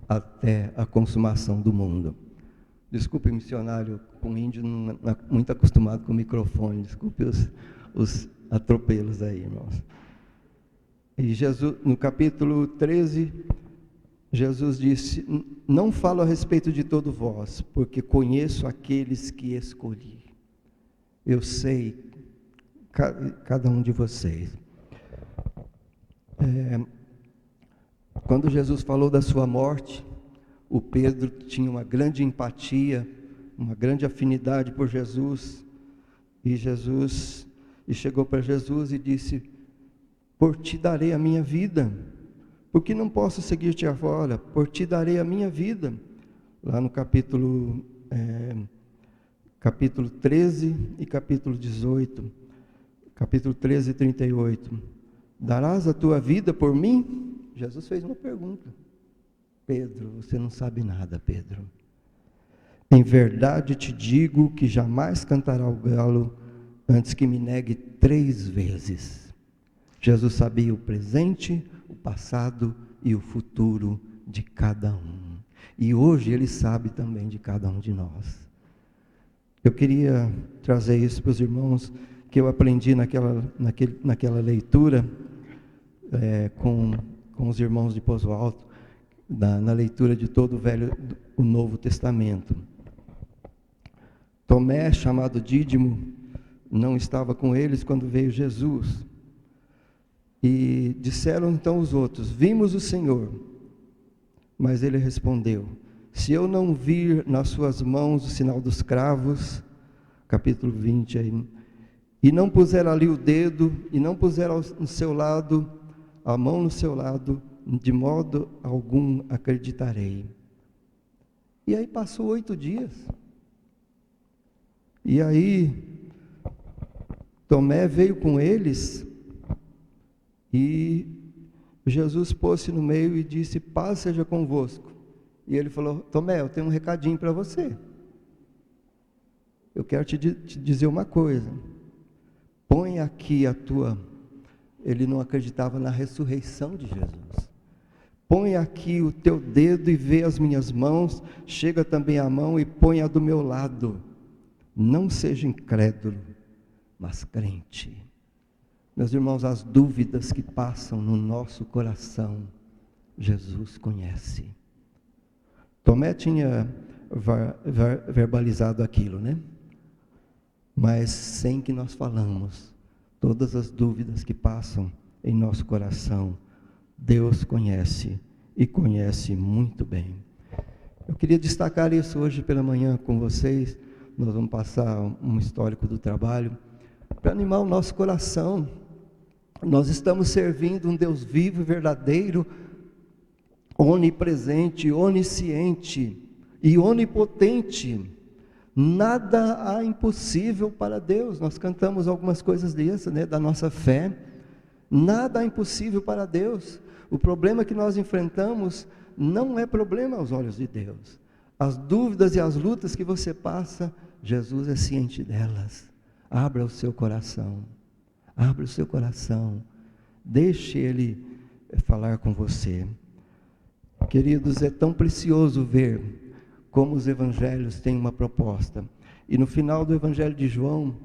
Speaker 5: até a consumação do mundo. Desculpe, missionário com índio, não é muito acostumado com o microfone, desculpe os atropelos aí, irmãos. E Jesus, no capítulo 13, Jesus disse: não falo a respeito de todo vós, porque conheço aqueles que escolhi. Eu sei cada um de vocês. Quando Jesus falou da sua morte, o Pedro tinha uma grande empatia, uma grande afinidade por Jesus, e chegou para Jesus e disse: por ti darei a minha vida, porque não posso seguir-te agora, por ti darei a minha vida. Lá no capítulo 13 e capítulo 18, capítulo 13 38, darás a tua vida por mim? Jesus fez uma pergunta: Pedro, você não sabe nada, Pedro. Em verdade te digo que jamais cantará o galo antes que me negue 3 vezes. Jesus sabia o presente, o passado e o futuro de cada um. E hoje Ele sabe também de cada um de nós. Eu queria trazer isso para os irmãos, que eu aprendi naquela leitura com os irmãos de Pozo Alto, na leitura de todo o Novo Testamento. Tomé, chamado Dídimo, não estava com eles quando veio Jesus. E disseram então os outros: vimos o Senhor. Mas ele respondeu: se eu não vir nas suas mãos o sinal dos cravos, capítulo 20 aí, e não puser ali o dedo, e não puser no seu lado, a mão no seu lado, de modo algum acreditarei. E aí passou 8 dias. E aí Tomé veio com eles, e Jesus pôs-se no meio e disse: paz seja convosco. E ele falou: Tomé, eu tenho um recadinho para você. Eu quero te dizer uma coisa. Põe aqui a tua... Ele não acreditava na ressurreição de Jesus. Põe aqui o teu dedo e vê as minhas mãos. Chega também a mão e põe-a do meu lado. Não seja incrédulo, mas crente. Meus irmãos, as dúvidas que passam no nosso coração, Jesus conhece. Tomé tinha verbalizado aquilo, né? mas sem que nós falamos, todas as dúvidas que passam em nosso coração, Deus conhece e conhece muito bem. Eu queria destacar isso hoje pela manhã com vocês. Nós vamos passar um histórico do trabalho para animar o nosso coração. Nós estamos servindo um Deus vivo e verdadeiro, onipresente, onisciente e onipotente. Nada há impossível para Deus. Nós cantamos algumas coisas dessas, da nossa fé. Nada há impossível para Deus. O problema que nós enfrentamos não é problema aos olhos de Deus. As dúvidas e as lutas que você passa, Jesus é ciente delas. Abra o seu coração. Abra o seu coração. Deixe Ele falar com você. Queridos, é tão precioso ver como os evangelhos têm uma proposta. E no final do evangelho de João,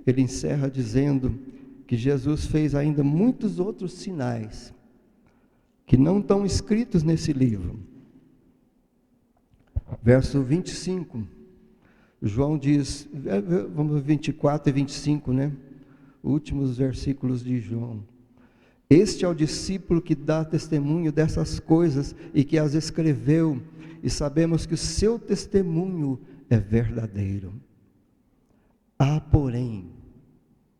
Speaker 5: ele encerra dizendo que Jesus fez ainda muitos outros sinais, que não estão escritos nesse livro. Verso 25, João diz, vamos 24 e 25, últimos versículos de João. Este é o discípulo que dá testemunho dessas coisas e que as escreveu, e sabemos que o seu testemunho é verdadeiro. Há, porém,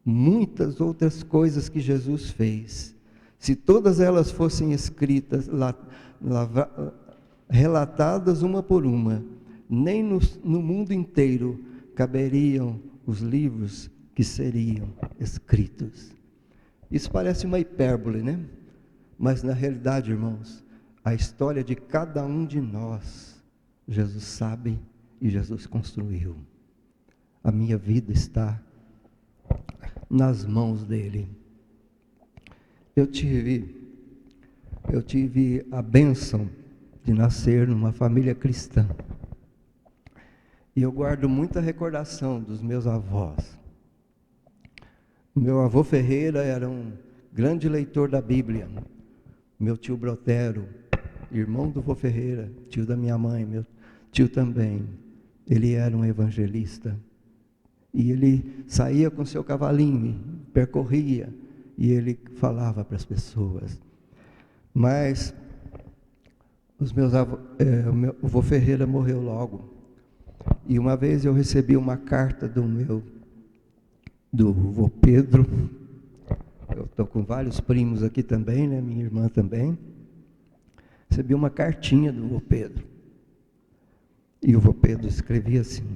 Speaker 5: muitas outras coisas que Jesus fez. Se todas elas fossem escritas, relatadas uma por uma, nem no mundo inteiro caberiam os livros que seriam escritos. Isso parece uma hipérbole, Mas na realidade, irmãos, a história de cada um de nós, Jesus sabe e Jesus construiu. A minha vida está nas mãos dele. Eu tive a bênção de nascer numa família cristã. E eu guardo muita recordação dos meus avós. Meu avô Ferreira era um grande leitor da Bíblia. Meu tio Brotero, irmão do vô Ferreira, tio da minha mãe, meu tio também, ele era um evangelista. E ele saía com seu cavalinho, percorria, e ele falava para as pessoas. Mas o vô Ferreira morreu logo. E uma vez eu recebi uma carta do vô Pedro. Eu estou com vários primos aqui também, minha irmã também. Recebi uma cartinha do vô Pedro. E o vô Pedro escrevia assim: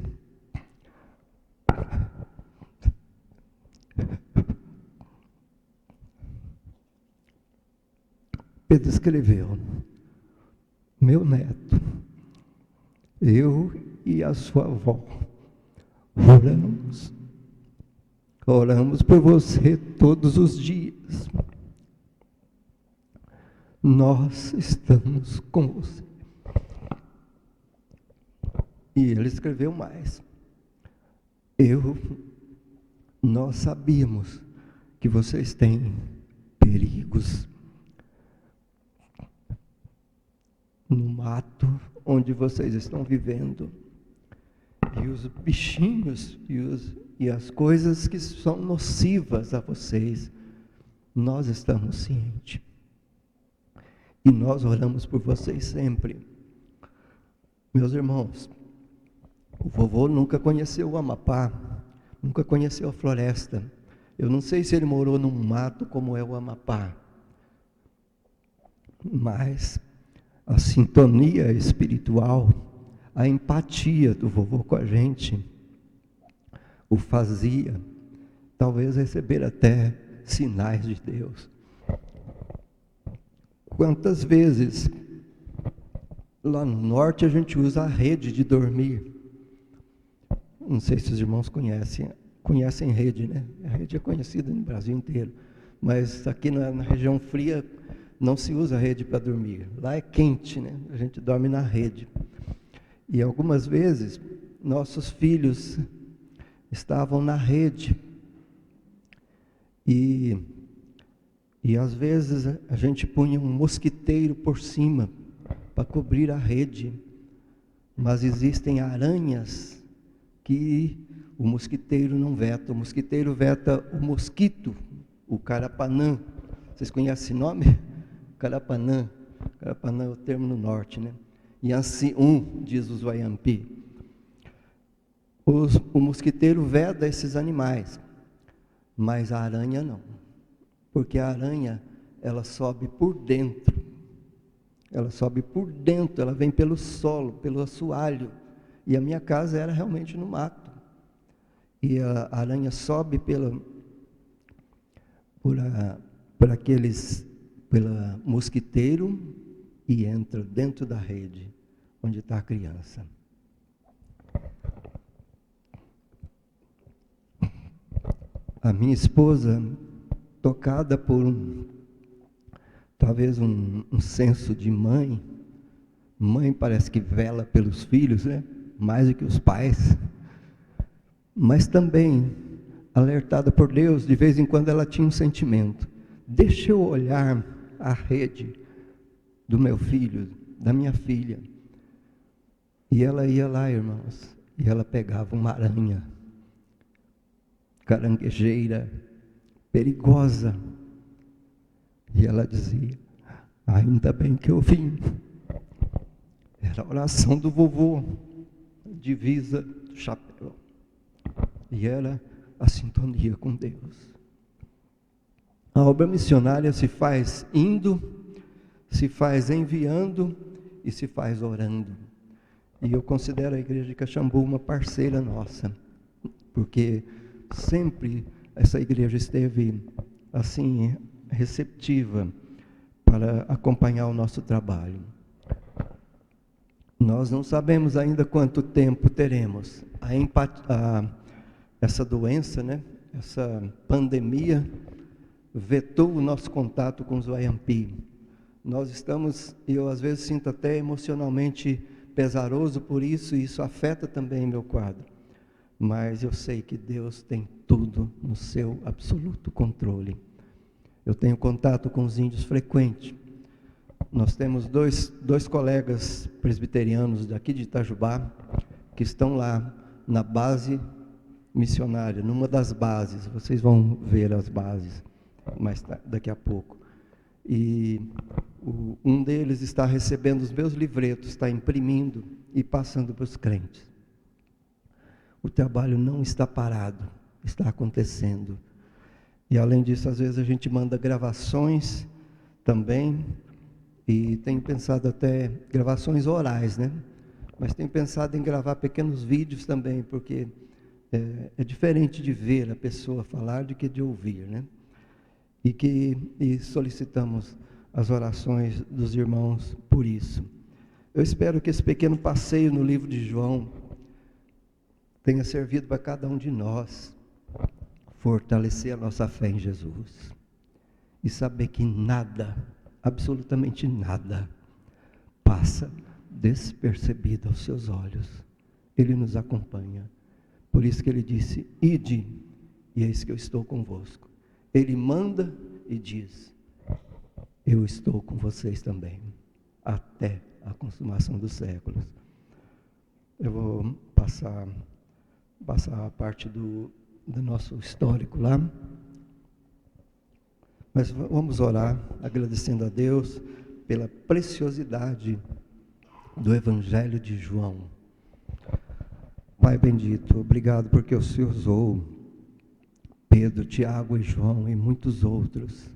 Speaker 5: Pedro escreveu: meu neto, eu e a sua avó oramos por você todos os dias. Nós estamos com você. E ele escreveu mais: nós sabíamos que vocês têm perigos no mato onde vocês estão vivendo, e os bichinhos e as coisas que são nocivas a vocês, nós estamos cientes. E nós oramos por vocês sempre. Meus irmãos, o vovô nunca conheceu o Amapá, nunca conheceu a floresta. Eu não sei se ele morou num mato como é o Amapá, mas a sintonia espiritual, a empatia do vovô com a gente, o fazia, talvez, receber até sinais de Deus. Quantas vezes, lá no norte, a gente usa a rede de dormir. Não sei se os irmãos conhecem rede, A rede é conhecida no Brasil inteiro, mas aqui na região fria, não se usa rede para dormir. Lá é quente, A gente dorme na rede. E algumas vezes, nossos filhos estavam na rede. E às vezes a gente punha um mosquiteiro por cima para cobrir a rede. Mas existem aranhas que o mosquiteiro não veta. O mosquiteiro veta o mosquito, o carapanã. Vocês conhecem esse nome? Carapanã. Carapanã é o termo no norte, né? E assim, diz os Wayampi. O mosquiteiro veda esses animais, mas a aranha não. Porque a aranha, ela sobe por dentro. Ela sobe por dentro, ela vem pelo solo, pelo assoalho. E a minha casa era realmente no mato. E a aranha sobe pela mosquiteiro e entra dentro da rede, onde está a criança. A minha esposa, tocada por talvez um senso de mãe parece que vela pelos filhos, né? Mais do que os pais, mas também alertada por Deus, de vez em quando ela tinha um sentimento: deixa eu olhar a rede do meu filho, da minha filha. E ela ia lá, irmãos, e ela pegava uma aranha, caranguejeira, perigosa, e ela dizia: ainda bem que eu vim. Era a oração do vovô, divisa do chapéu. E era a sintonia com Deus. A obra missionária se faz indo, se faz enviando e se faz orando. E eu considero a igreja de Caxambu uma parceira nossa, porque sempre essa igreja esteve assim receptiva para acompanhar o nosso trabalho. Nós não sabemos ainda quanto tempo teremos. Essa doença, né? Essa pandemia vetou o nosso contato com os Wayampi. Nós estamos, eu às vezes sinto até emocionalmente pesaroso por isso, e isso afeta também meu quadro. Mas eu sei que Deus tem tudo no seu absoluto controle. Eu tenho contato com os índios frequente. Nós temos dois colegas presbiterianos daqui de Itajubá, que estão lá na base missionária, numa das bases. Vocês vão ver as bases daqui a pouco. E um deles está recebendo os meus livretos, está imprimindo e passando para os crentes. O trabalho não está parado, está acontecendo. E além disso, às vezes a gente manda gravações também, e tenho pensado até gravações orais, né? Mas tenho pensado em gravar pequenos vídeos também, porque é diferente de ver a pessoa falar do que de ouvir, né? E solicitamos as orações dos irmãos por isso. Eu espero que esse pequeno passeio no livro de João tenha servido para cada um de nós fortalecer a nossa fé em Jesus e saber que nada, absolutamente nada, passa despercebido aos seus olhos. Ele nos acompanha. Por isso que ele disse: ide, e eis que eu estou convosco. Ele manda e diz: eu estou com vocês também, até a consumação dos séculos. Eu vou passar a parte do nosso histórico lá. Mas vamos orar, agradecendo a Deus pela preciosidade do Evangelho de João. Pai bendito, obrigado porque o Senhor usou Pedro, Tiago e João e muitos outros.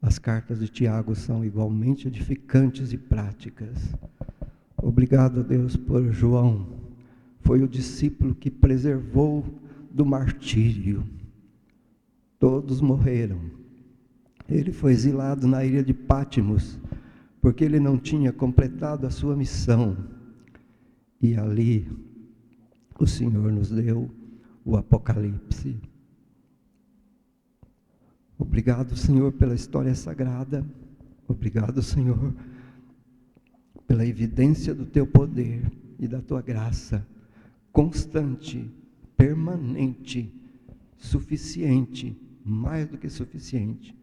Speaker 5: As cartas de Tiago são igualmente edificantes e práticas. Obrigado, Deus, por João. Foi o discípulo que preservou do martírio. Todos morreram. Ele foi exilado na ilha de Pátimos, porque ele não tinha completado a sua missão. E ali o Senhor nos deu o Apocalipse. Obrigado, Senhor, pela história sagrada. Obrigado, Senhor, pela evidência do teu poder e da tua graça, constante, permanente, suficiente, mais do que suficiente.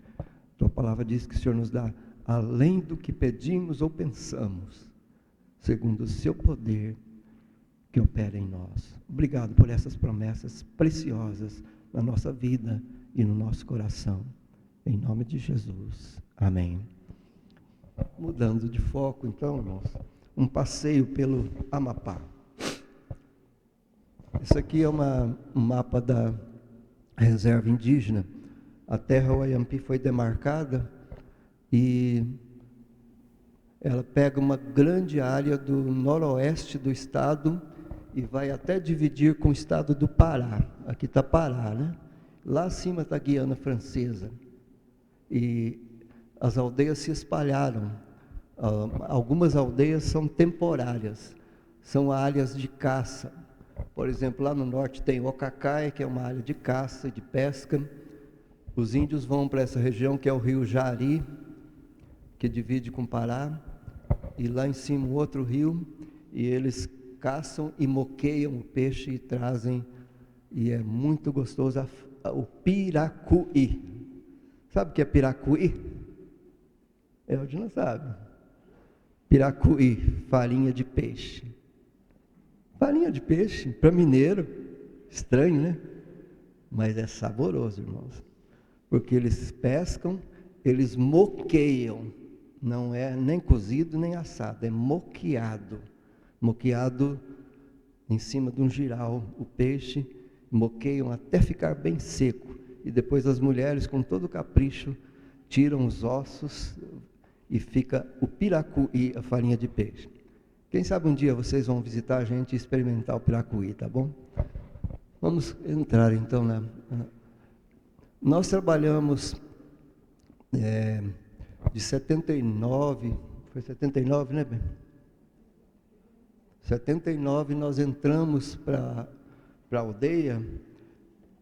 Speaker 5: Tua palavra diz que o Senhor nos dá além do que pedimos ou pensamos, segundo o seu poder que opera em nós. Obrigado por essas promessas preciosas na nossa vida e no nosso coração. Em nome de Jesus. Amém. Mudando de foco, então, irmãos, um passeio pelo Amapá. Isso aqui é um mapa da reserva indígena. A terra Wayampi foi demarcada e ela pega uma grande área do noroeste do estado e vai até dividir com o estado do Pará. Aqui está Pará, né? Lá acima está a Guiana Francesa. E as aldeias se espalharam. Algumas aldeias são temporárias, são áreas de caça. Por exemplo, lá no norte tem Ocacai, que é uma área de caça e de pesca. Os índios vão para essa região que é o rio Jari, que divide com o Pará, e lá em cima outro rio, e eles caçam e moqueiam o peixe e trazem, e é muito gostoso, o piracuí. Sabe o que é piracuí? Eldina não sabe. Piracuí, farinha de peixe. Farinha de peixe, para mineiro, estranho, né? Mas é saboroso, irmãos. Porque eles pescam, eles moqueiam. Não é nem cozido, nem assado, é moqueado. Moqueado em cima de um jiral, o peixe, moqueiam até ficar bem seco. E depois as mulheres, com todo capricho, tiram os ossos e fica o piracuí, a farinha de peixe. Quem sabe um dia vocês vão visitar a gente e experimentar o piracuí, tá bom? Vamos entrar então Nós trabalhamos de 79, foi 79, né, Ben? 79 nós entramos para a aldeia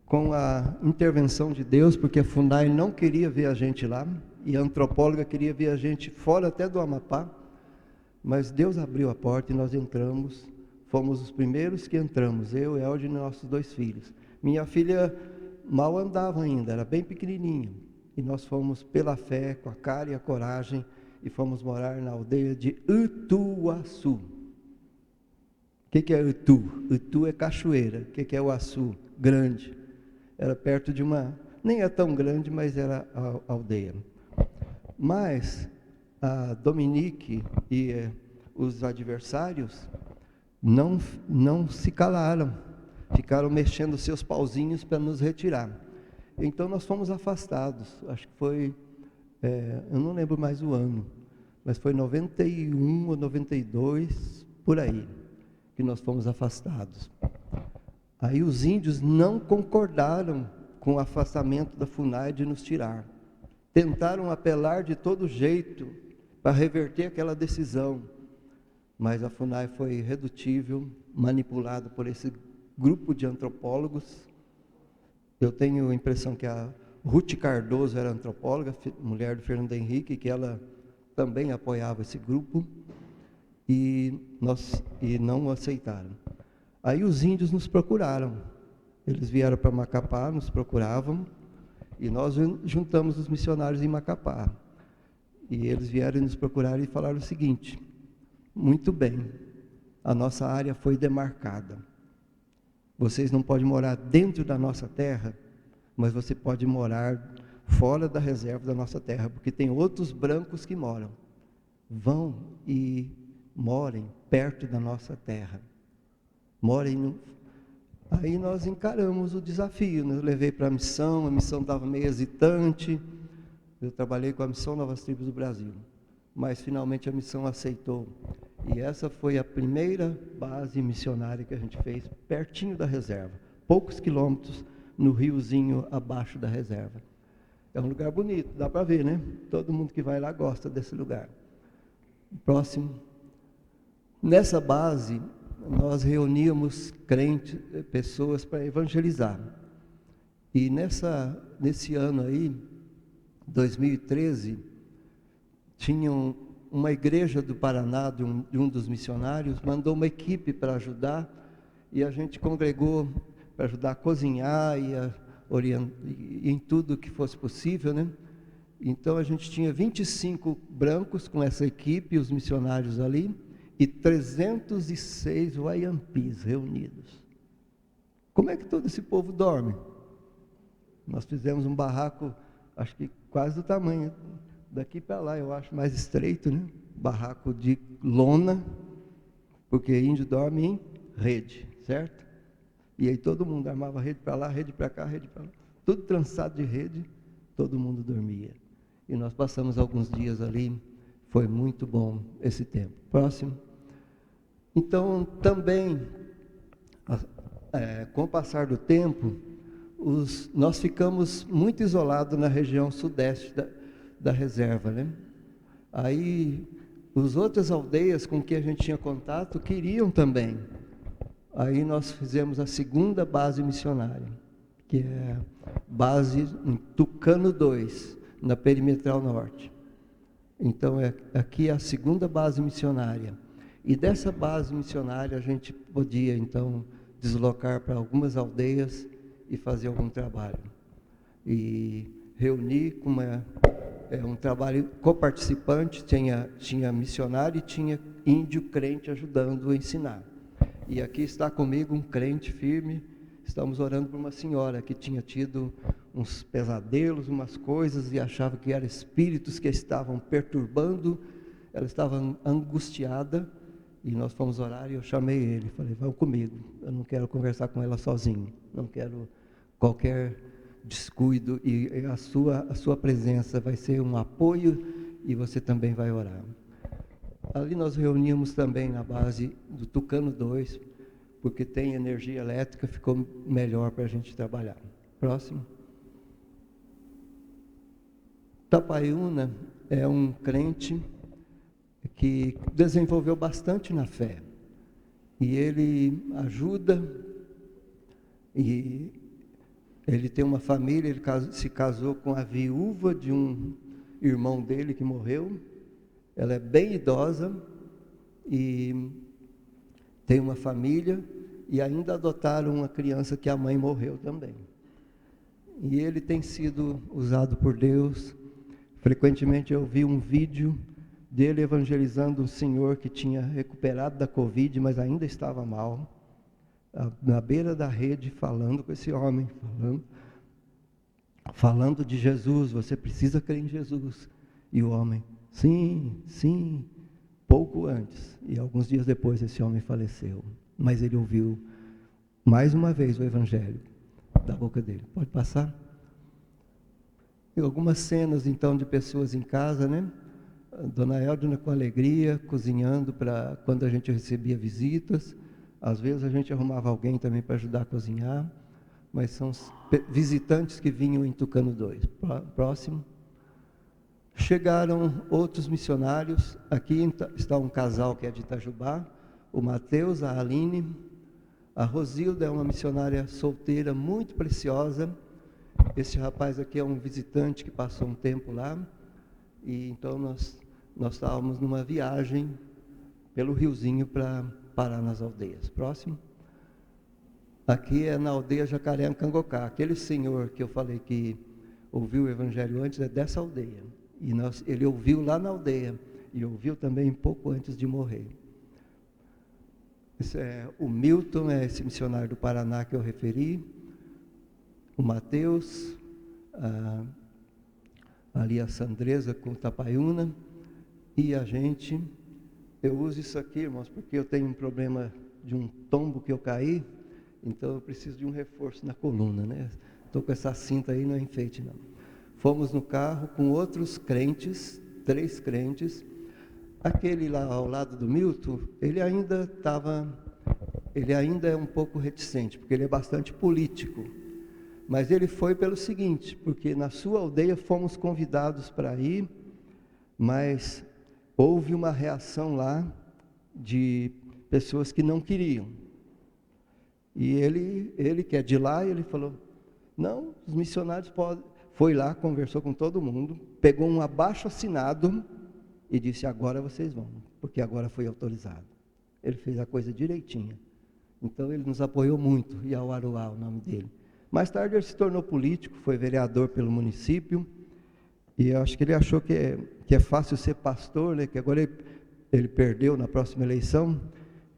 Speaker 5: com a intervenção de Deus, porque a FUNAI não queria ver a gente lá, e a antropóloga queria ver a gente fora até do Amapá, mas Deus abriu a porta e nós entramos, fomos os primeiros que entramos, eu, Eldio e nossos 2 filhos. Minha filha mal andava ainda, era bem pequenininha, e nós fomos pela fé, com a cara e a coragem, e fomos morar na aldeia de Utuaçu. O que é Utu? Utu é cachoeira. O que é Uaçu? Grande. Era perto de nem é tão grande, mas era a aldeia. Mas a Dominique e os adversários não se calaram, ficaram mexendo seus pauzinhos para nos retirar. Então nós fomos afastados, acho que foi, eu não lembro mais o ano, mas foi 91 ou 92, por aí, que nós fomos afastados. Aí os índios não concordaram com o afastamento da FUNAI de nos tirar. Tentaram apelar de todo jeito para reverter aquela decisão, mas a FUNAI foi irredutível, manipulada por esse grupo de antropólogos. Eu tenho a impressão que a Ruth Cardoso era antropóloga, mulher do Fernando Henrique, que ela também apoiava esse grupo, e não aceitaram. Aí os índios nos procuraram, eles vieram para Macapá, nos procuravam, e nós juntamos os missionários em Macapá. E eles vieram nos procurar e falaram o seguinte: muito bem, a nossa área foi demarcada. Vocês não podem morar dentro da nossa terra, mas você pode morar fora da reserva da nossa terra, porque tem outros brancos que moram. Vão e morem perto da nossa terra. Aí nós encaramos o desafio, eu levei para a missão estava meio hesitante, eu trabalhei com a missão Novas Tribos do Brasil, mas finalmente a missão aceitou, e essa foi a primeira base missionária que a gente fez, pertinho da reserva, poucos quilômetros no riozinho abaixo da reserva. É um lugar bonito, dá para ver, né? Todo mundo que vai lá gosta desse lugar. Próximo. Nessa base, nós reuníamos crentes, pessoas para evangelizar. E nesse ano aí, 2013, tinha uma igreja do Paraná, de um dos missionários, mandou uma equipe para ajudar, e a gente congregou para ajudar a cozinhar e em tudo que fosse possível, né? Então a gente tinha 25 brancos com essa equipe, os missionários ali, e 306 Waiampis reunidos. Como é que todo esse povo dorme? Nós fizemos um barraco, acho que quase do tamanho, daqui para lá, eu acho, mais estreito, né? Barraco de lona, porque índio dorme em rede, certo? E aí todo mundo armava rede para lá, rede para cá, rede para lá, tudo trançado de rede, todo mundo dormia. E nós passamos alguns dias ali, foi muito bom esse tempo. Próximo. Então, também, com o passar do tempo, nós ficamos muito isolados na região sudeste da reserva, né? Aí, as outras aldeias com que a gente tinha contato queriam também. Aí nós fizemos a segunda base missionária, que é base em Tucano 2, na Perimetral Norte. Então, aqui é a segunda base missionária. E dessa base missionária a gente podia, então, deslocar para algumas aldeias e fazer algum trabalho. E reunir com um trabalho coparticipante, tinha missionário e tinha índio crente ajudando a ensinar. E aqui está comigo um crente firme, estamos orando por uma senhora que tinha tido uns pesadelos, umas coisas, e achava que eram espíritos que estavam perturbando, ela estava angustiada, e nós fomos orar, e eu chamei ele, falei, vão comigo, eu não quero conversar com ela sozinho, não quero qualquer descuido, e a sua presença vai ser um apoio, e você também vai orar. Ali nós reuníamos também na base do Tucano 2, porque tem energia elétrica, ficou melhor para a gente trabalhar. Próximo. Tapaiuna é um crente que desenvolveu bastante na fé. E ele ajuda, e ele tem uma família, ele se casou com a viúva de um irmão dele que morreu. Ela é bem idosa e tem uma família, e ainda adotaram uma criança que a mãe morreu também. E ele tem sido usado por Deus. Frequentemente eu vi um vídeo dele evangelizando um senhor que tinha recuperado da Covid, mas ainda estava mal, na beira da rede, falando com esse homem, falando de Jesus, você precisa crer em Jesus. E o homem, sim, sim, pouco antes, e alguns dias depois esse homem faleceu, mas ele ouviu mais uma vez o evangelho da boca dele. Pode passar? E algumas cenas então de pessoas em casa, né? Dona Eldina com alegria, cozinhando para quando a gente recebia visitas. Às vezes a gente arrumava alguém também para ajudar a cozinhar, mas são os visitantes que vinham em Tucano 2. Próximo. Chegaram outros missionários. Aqui está um casal que é de Itajubá, o Mateus, a Aline. A Rosilda é uma missionária solteira muito preciosa. Esse rapaz aqui é um visitante que passou um tempo lá. E então nós estávamos numa viagem pelo riozinho para parar nas aldeias. Próximo. Aqui é na aldeia Jacareancangocá. Aquele senhor que eu falei que ouviu o evangelho antes é dessa aldeia. E ele ouviu lá na aldeia, e ouviu também pouco antes de morrer. O Milton é esse missionário do Paraná que eu referi, o Mateus, ali a Sandresa com o Tapaiuna, e a gente, eu uso isso aqui, irmãos, porque eu tenho um problema de um tombo que eu caí, então eu preciso de um reforço na coluna, né? Estou com essa cinta aí, não é enfeite não. Fomos no carro com outros crentes, 3 crentes. Aquele lá ao lado do Milton, ele ainda é um pouco reticente, porque ele é bastante político. Mas ele foi pelo seguinte, porque na sua aldeia fomos convidados para ir, mas houve uma reação lá de pessoas que não queriam. E ele que é de lá, ele falou, não, os missionários podem. Foi lá, conversou com todo mundo, pegou um abaixo-assinado e disse, agora vocês vão, porque agora foi autorizado. Ele fez a coisa direitinha. Então ele nos apoiou muito, Iauaruá, o nome dele. Mais tarde ele se tornou político, foi vereador pelo município, e eu acho que ele achou que é fácil ser pastor, né? Que agora ele perdeu na próxima eleição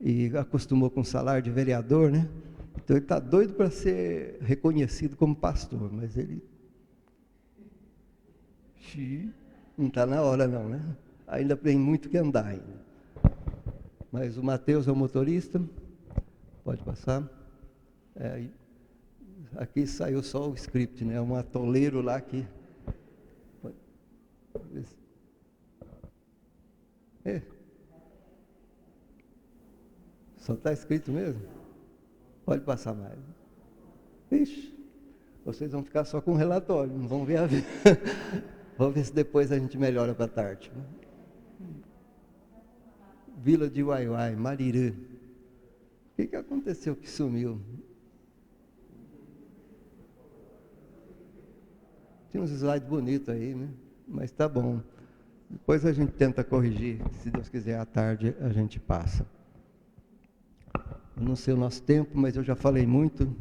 Speaker 5: e acostumou com o salário de vereador, né? Então ele está doido para ser reconhecido como pastor, mas ele não está na hora não, né? Ainda tem muito que andar ainda. Mas o Mateus é o motorista, pode passar. Aqui saiu só o script, né? Um atoleiro lá que... Só está escrito mesmo? Pode passar mais. Ixi, vocês vão ficar só com o relatório, não vão ver a vida. Vamos ver se depois a gente melhora para tarde. Vila de Uaiuai, Marirã. O que aconteceu que sumiu? Tinha uns slides bonitos aí, né? Mas tá bom. Depois a gente tenta corrigir. Se Deus quiser, à tarde a gente passa. Eu não sei o nosso tempo, mas eu já falei muito.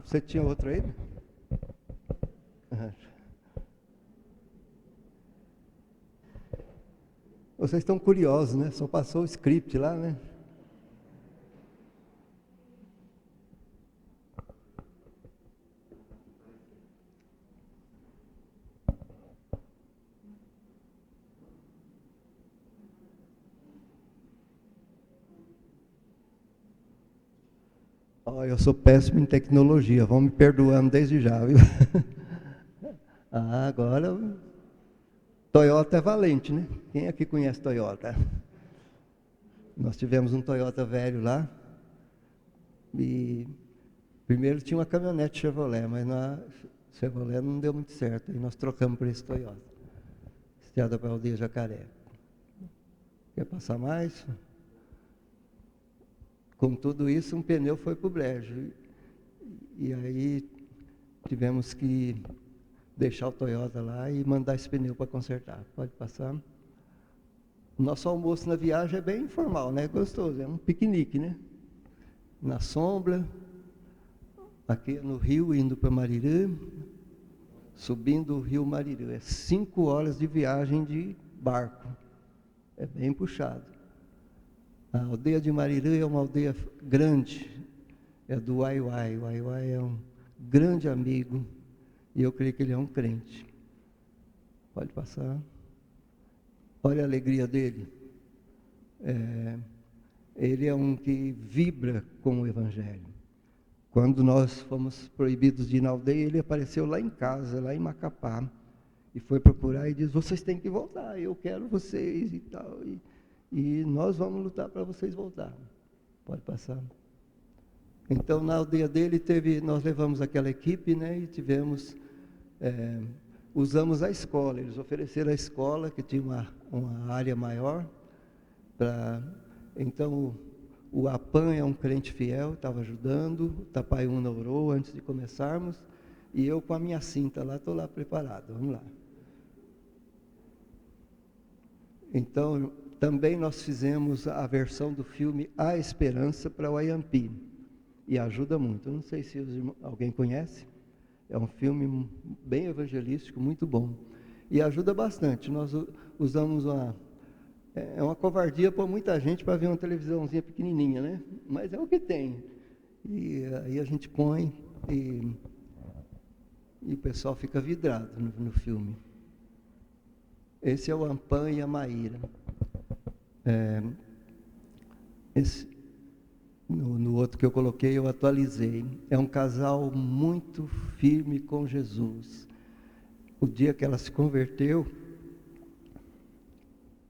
Speaker 5: Você tinha outro aí? Vocês estão curiosos, né? Só passou o script lá, né? Oh, eu sou péssimo em tecnologia, vão me perdoando desde já, viu? Agora, Toyota é valente, né? Quem aqui conhece Toyota? Nós tivemos um Toyota velho lá, e primeiro tinha uma caminhonete Chevrolet, mas na Chevrolet não deu muito certo, e nós trocamos por esse Toyota. Estrada para a Aldeia Jacaré. Quer passar mais? Com tudo isso, um pneu foi para o brejo. E aí tivemos que deixar o Toyota lá e mandar esse pneu para consertar. Pode passar. O nosso almoço na viagem é bem informal, né? Gostoso, é um piquenique, né? Na sombra, aqui no rio, indo para Marirã, subindo o rio Marirã. É 5 horas de viagem de barco. É bem puxado. A aldeia de Marirã é uma aldeia grande, é do Uaiuai. O Uaiuai é um grande amigo, e eu creio que ele é um crente. Pode passar. Olha a alegria dele. Ele é um que vibra com o Evangelho. Quando nós fomos proibidos de ir na aldeia, ele apareceu lá em casa, lá em Macapá, e foi procurar e disse, vocês têm que voltar, eu quero vocês e tal. E nós vamos lutar para vocês voltarem. Pode passar. Então, na aldeia dele, nós levamos aquela equipe, né, e usamos a escola. Eles ofereceram a escola, que tinha uma área maior. Então, o Apan é um crente fiel, estava ajudando. O Tapaiuna orou antes de começarmos. E eu com a minha cinta lá, estou lá preparado. Vamos lá. Então, também nós fizemos a versão do filme A Esperança para o Ayampi, e ajuda muito. Eu não sei se alguém conhece, é um filme bem evangelístico, muito bom, e ajuda bastante. Nós usamos uma covardia para muita gente para ver uma televisãozinha pequenininha, né? Mas é o que tem, e aí a gente põe, e o pessoal fica vidrado no filme. Esse é o Ampan e a Maíra. No outro que eu coloquei, eu atualizei. É um casal muito firme com Jesus. O dia que ela se converteu,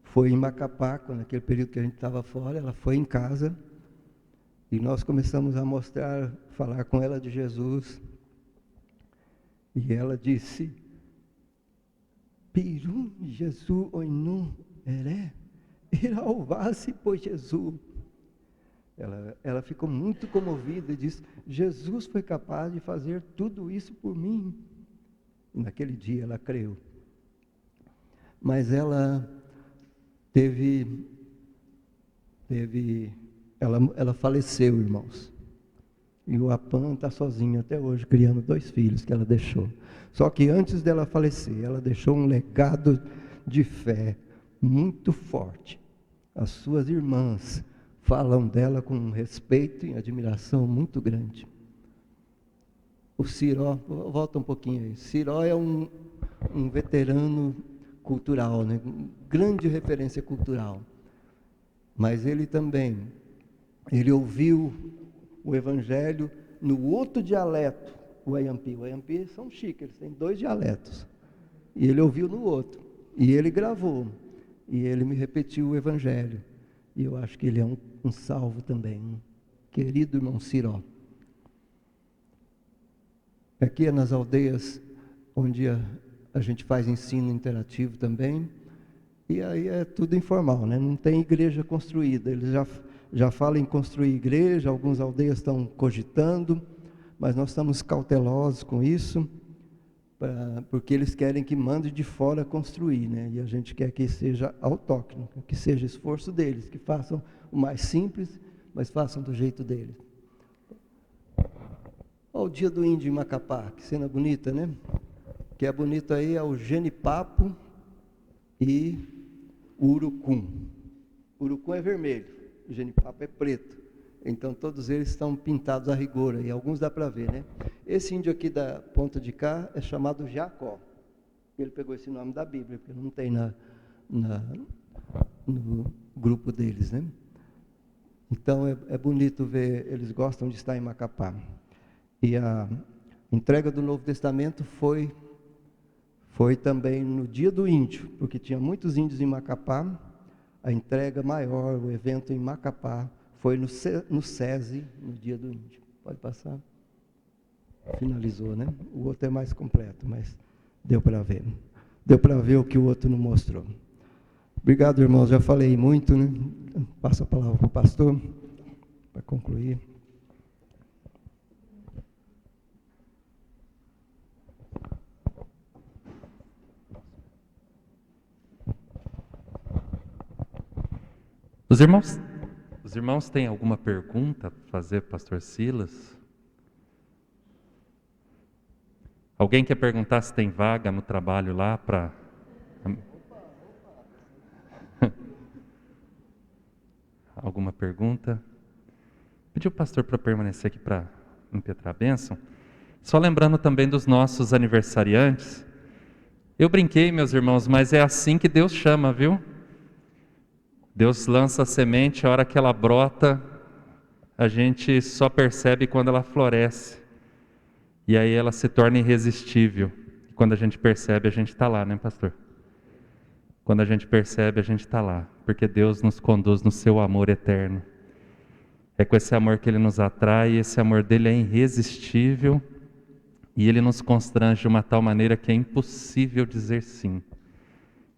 Speaker 5: foi em Macapá, naquele período que a gente estava fora, ela foi em casa, e nós começamos a falar com ela de Jesus, e ela disse, Pirum Jesus oinu eré, irauvasse por Jesus. Ela ficou muito comovida e disse, Jesus foi capaz de fazer tudo isso por mim. E naquele dia ela creu. mas ela ela faleceu, irmãos. E o Apan está sozinho até hoje, criando 2 filhos que ela deixou. Só que antes dela falecer, ela deixou um legado de fé muito forte. As suas irmãs falam dela com um respeito e admiração muito grande. O Ciró, volta um pouquinho aí. Ciró é um veterano cultural, né? Grande referência cultural. Mas ele também, ele ouviu o Evangelho no outro dialeto, o Ayampi. O Ayampi são chiques, eles têm 2 dialetos. E ele ouviu no outro. E ele gravou. E ele me repetiu o Evangelho. E eu acho que ele é um salvo também. Um querido irmão Ciró. Aqui é nas aldeias onde a gente faz ensino interativo também. E aí é tudo informal, né? Não tem igreja construída. Eles já falam em construir igreja, algumas aldeias estão cogitando, mas nós estamos cautelosos com isso, porque eles querem que mande de fora construir, né? E a gente quer que seja autóctono, que seja esforço deles, que façam o mais simples, mas façam do jeito deles. Olha o dia do índio em Macapá, que cena bonita, né? O que é bonito aí é o genipapo e o urucum. O urucum é vermelho, o genipapo é preto. Então todos eles estão pintados a rigor, e alguns dá para ver, né? Esse índio aqui da ponta de cá é chamado Jacó. Ele pegou esse nome da Bíblia, porque não tem no grupo deles, né? Então é bonito ver, eles gostam de estar em Macapá. E a entrega do Novo Testamento foi também no dia do índio, porque tinha muitos índios em Macapá. A entrega maior, o evento em Macapá, foi no SESI, no dia do índio. Pode passar. Finalizou, né? O outro é mais completo, mas deu para ver. Deu para ver o que o outro não mostrou. Obrigado, irmãos. Já falei muito, né? Passo a palavra para o pastor, para concluir.
Speaker 2: Os irmãos têm alguma pergunta para fazer, pastor Silas? Alguém quer perguntar se tem vaga no trabalho lá para... Alguma pergunta? Pedi o pastor para permanecer aqui para impetrar a bênção. Só lembrando também dos nossos aniversariantes. Eu brinquei, meus irmãos, mas é assim que Deus chama, viu? Deus lança a semente, a hora que ela brota, a gente só percebe quando ela floresce. E aí ela se torna irresistível. E quando a gente percebe, a gente está lá, né, pastor? Quando a gente percebe, a gente está lá. Porque Deus nos conduz no seu amor eterno. É com esse amor que Ele nos atrai, e esse amor dele é irresistível. E Ele nos constrange de uma tal maneira que é impossível dizer sim.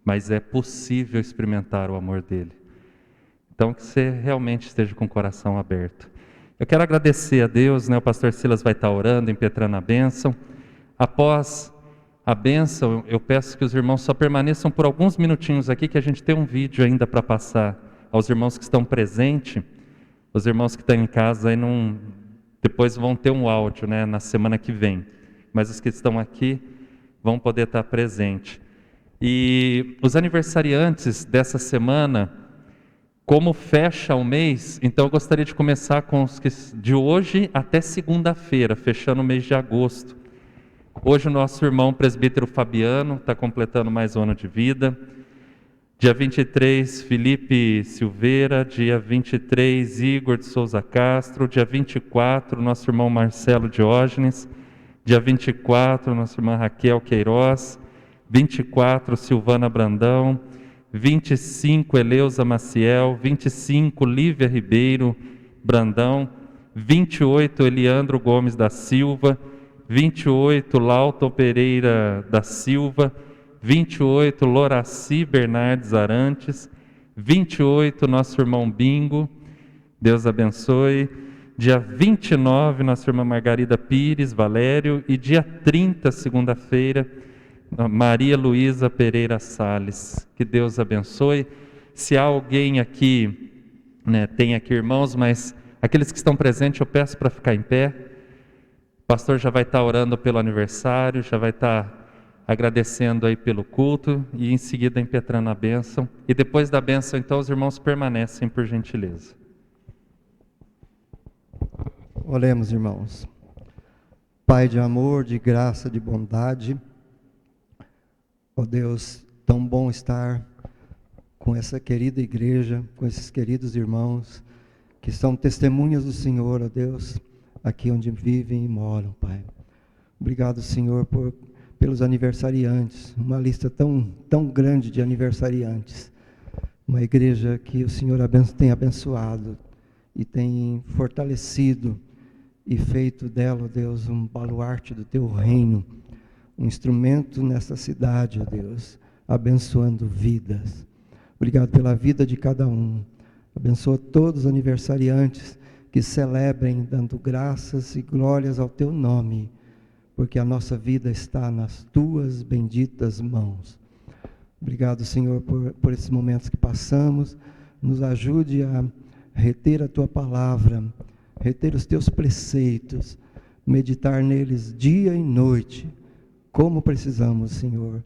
Speaker 2: Mas é possível experimentar o amor dele. Então, que você realmente esteja com o coração aberto. Eu quero agradecer a Deus, né? O pastor Silas vai estar orando, impetrando a bênção. Após a bênção, eu peço que os irmãos só permaneçam por alguns minutinhos aqui, que a gente tem um vídeo ainda para passar aos irmãos que estão presentes. Os irmãos que estão em casa aí depois vão ter um áudio, né, na semana que vem. Mas os que estão aqui vão poder estar presentes. E os aniversariantes dessa semana, como fecha o mês, então eu gostaria de começar com os que de hoje até segunda-feira, fechando o mês de agosto. Hoje o nosso irmão presbítero Fabiano está completando mais um ano de vida. Dia 23, Felipe Silveira. Dia 23, Igor de Souza Castro. Dia 24, nosso irmão Marcelo Diógenes. Dia 24, nossa irmã Raquel Queiroz. 24, Silvana Brandão. 25, Eleusa Maciel. 25, Lívia Ribeiro Brandão. 28, Eliandro Gomes da Silva. 28, Lauton Pereira da Silva. 28, Loraci Bernardes Arantes. 28, nosso irmão Bingo. Deus abençoe. Dia 29, nossa irmã Margarida Pires Valério. E dia 30, segunda-feira, Maria Luísa Pereira Salles. Que Deus abençoe. Se há alguém aqui, tem aqui irmãos, mas aqueles que estão presentes eu peço para ficar em pé. O pastor já vai estar orando pelo aniversário, já vai estar agradecendo aí pelo culto e em seguida impetrando a bênção. E depois da bênção, então, os irmãos permanecem, por gentileza.
Speaker 5: Oremos, irmãos. Pai de amor, de graça, de bondade, ó Deus, tão bom estar com essa querida igreja, com esses queridos irmãos, que são testemunhas do Senhor, ó Deus, aqui onde vivem e moram, Pai. Obrigado, Senhor, pelos aniversariantes, uma lista tão grande de aniversariantes, uma igreja que o Senhor tem abençoado e tem fortalecido e feito dela, ó Deus, um baluarte do Teu reino, um instrumento nessa cidade, ó Deus, abençoando vidas. Obrigado pela vida de cada um. Abençoa todos os aniversariantes que celebrem, dando graças e glórias ao Teu nome, porque a nossa vida está nas Tuas benditas mãos. Obrigado, Senhor, por esses momentos que passamos. Nos ajude a reter a Tua palavra, reter os Teus preceitos, meditar neles dia e noite, como precisamos, Senhor,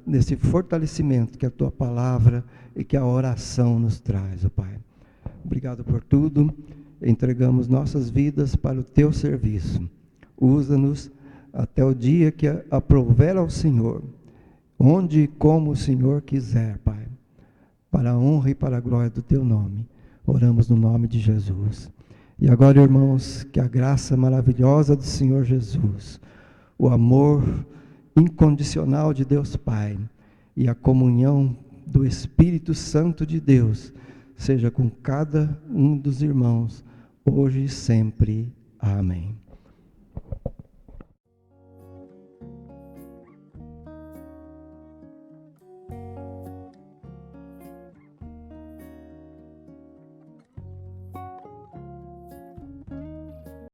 Speaker 5: desse fortalecimento que a Tua palavra e que a oração nos traz, ó Pai. Obrigado por tudo, entregamos nossas vidas para o Teu serviço. Usa-nos até o dia que aprouver ao Senhor, onde e como o Senhor quiser, Pai, para a honra e para a glória do Teu nome. Oramos no nome de Jesus. E agora, irmãos, que a graça maravilhosa do Senhor Jesus, o amor incondicional de Deus Pai e a comunhão do Espírito Santo de Deus seja com cada um dos irmãos, hoje e sempre. Amém.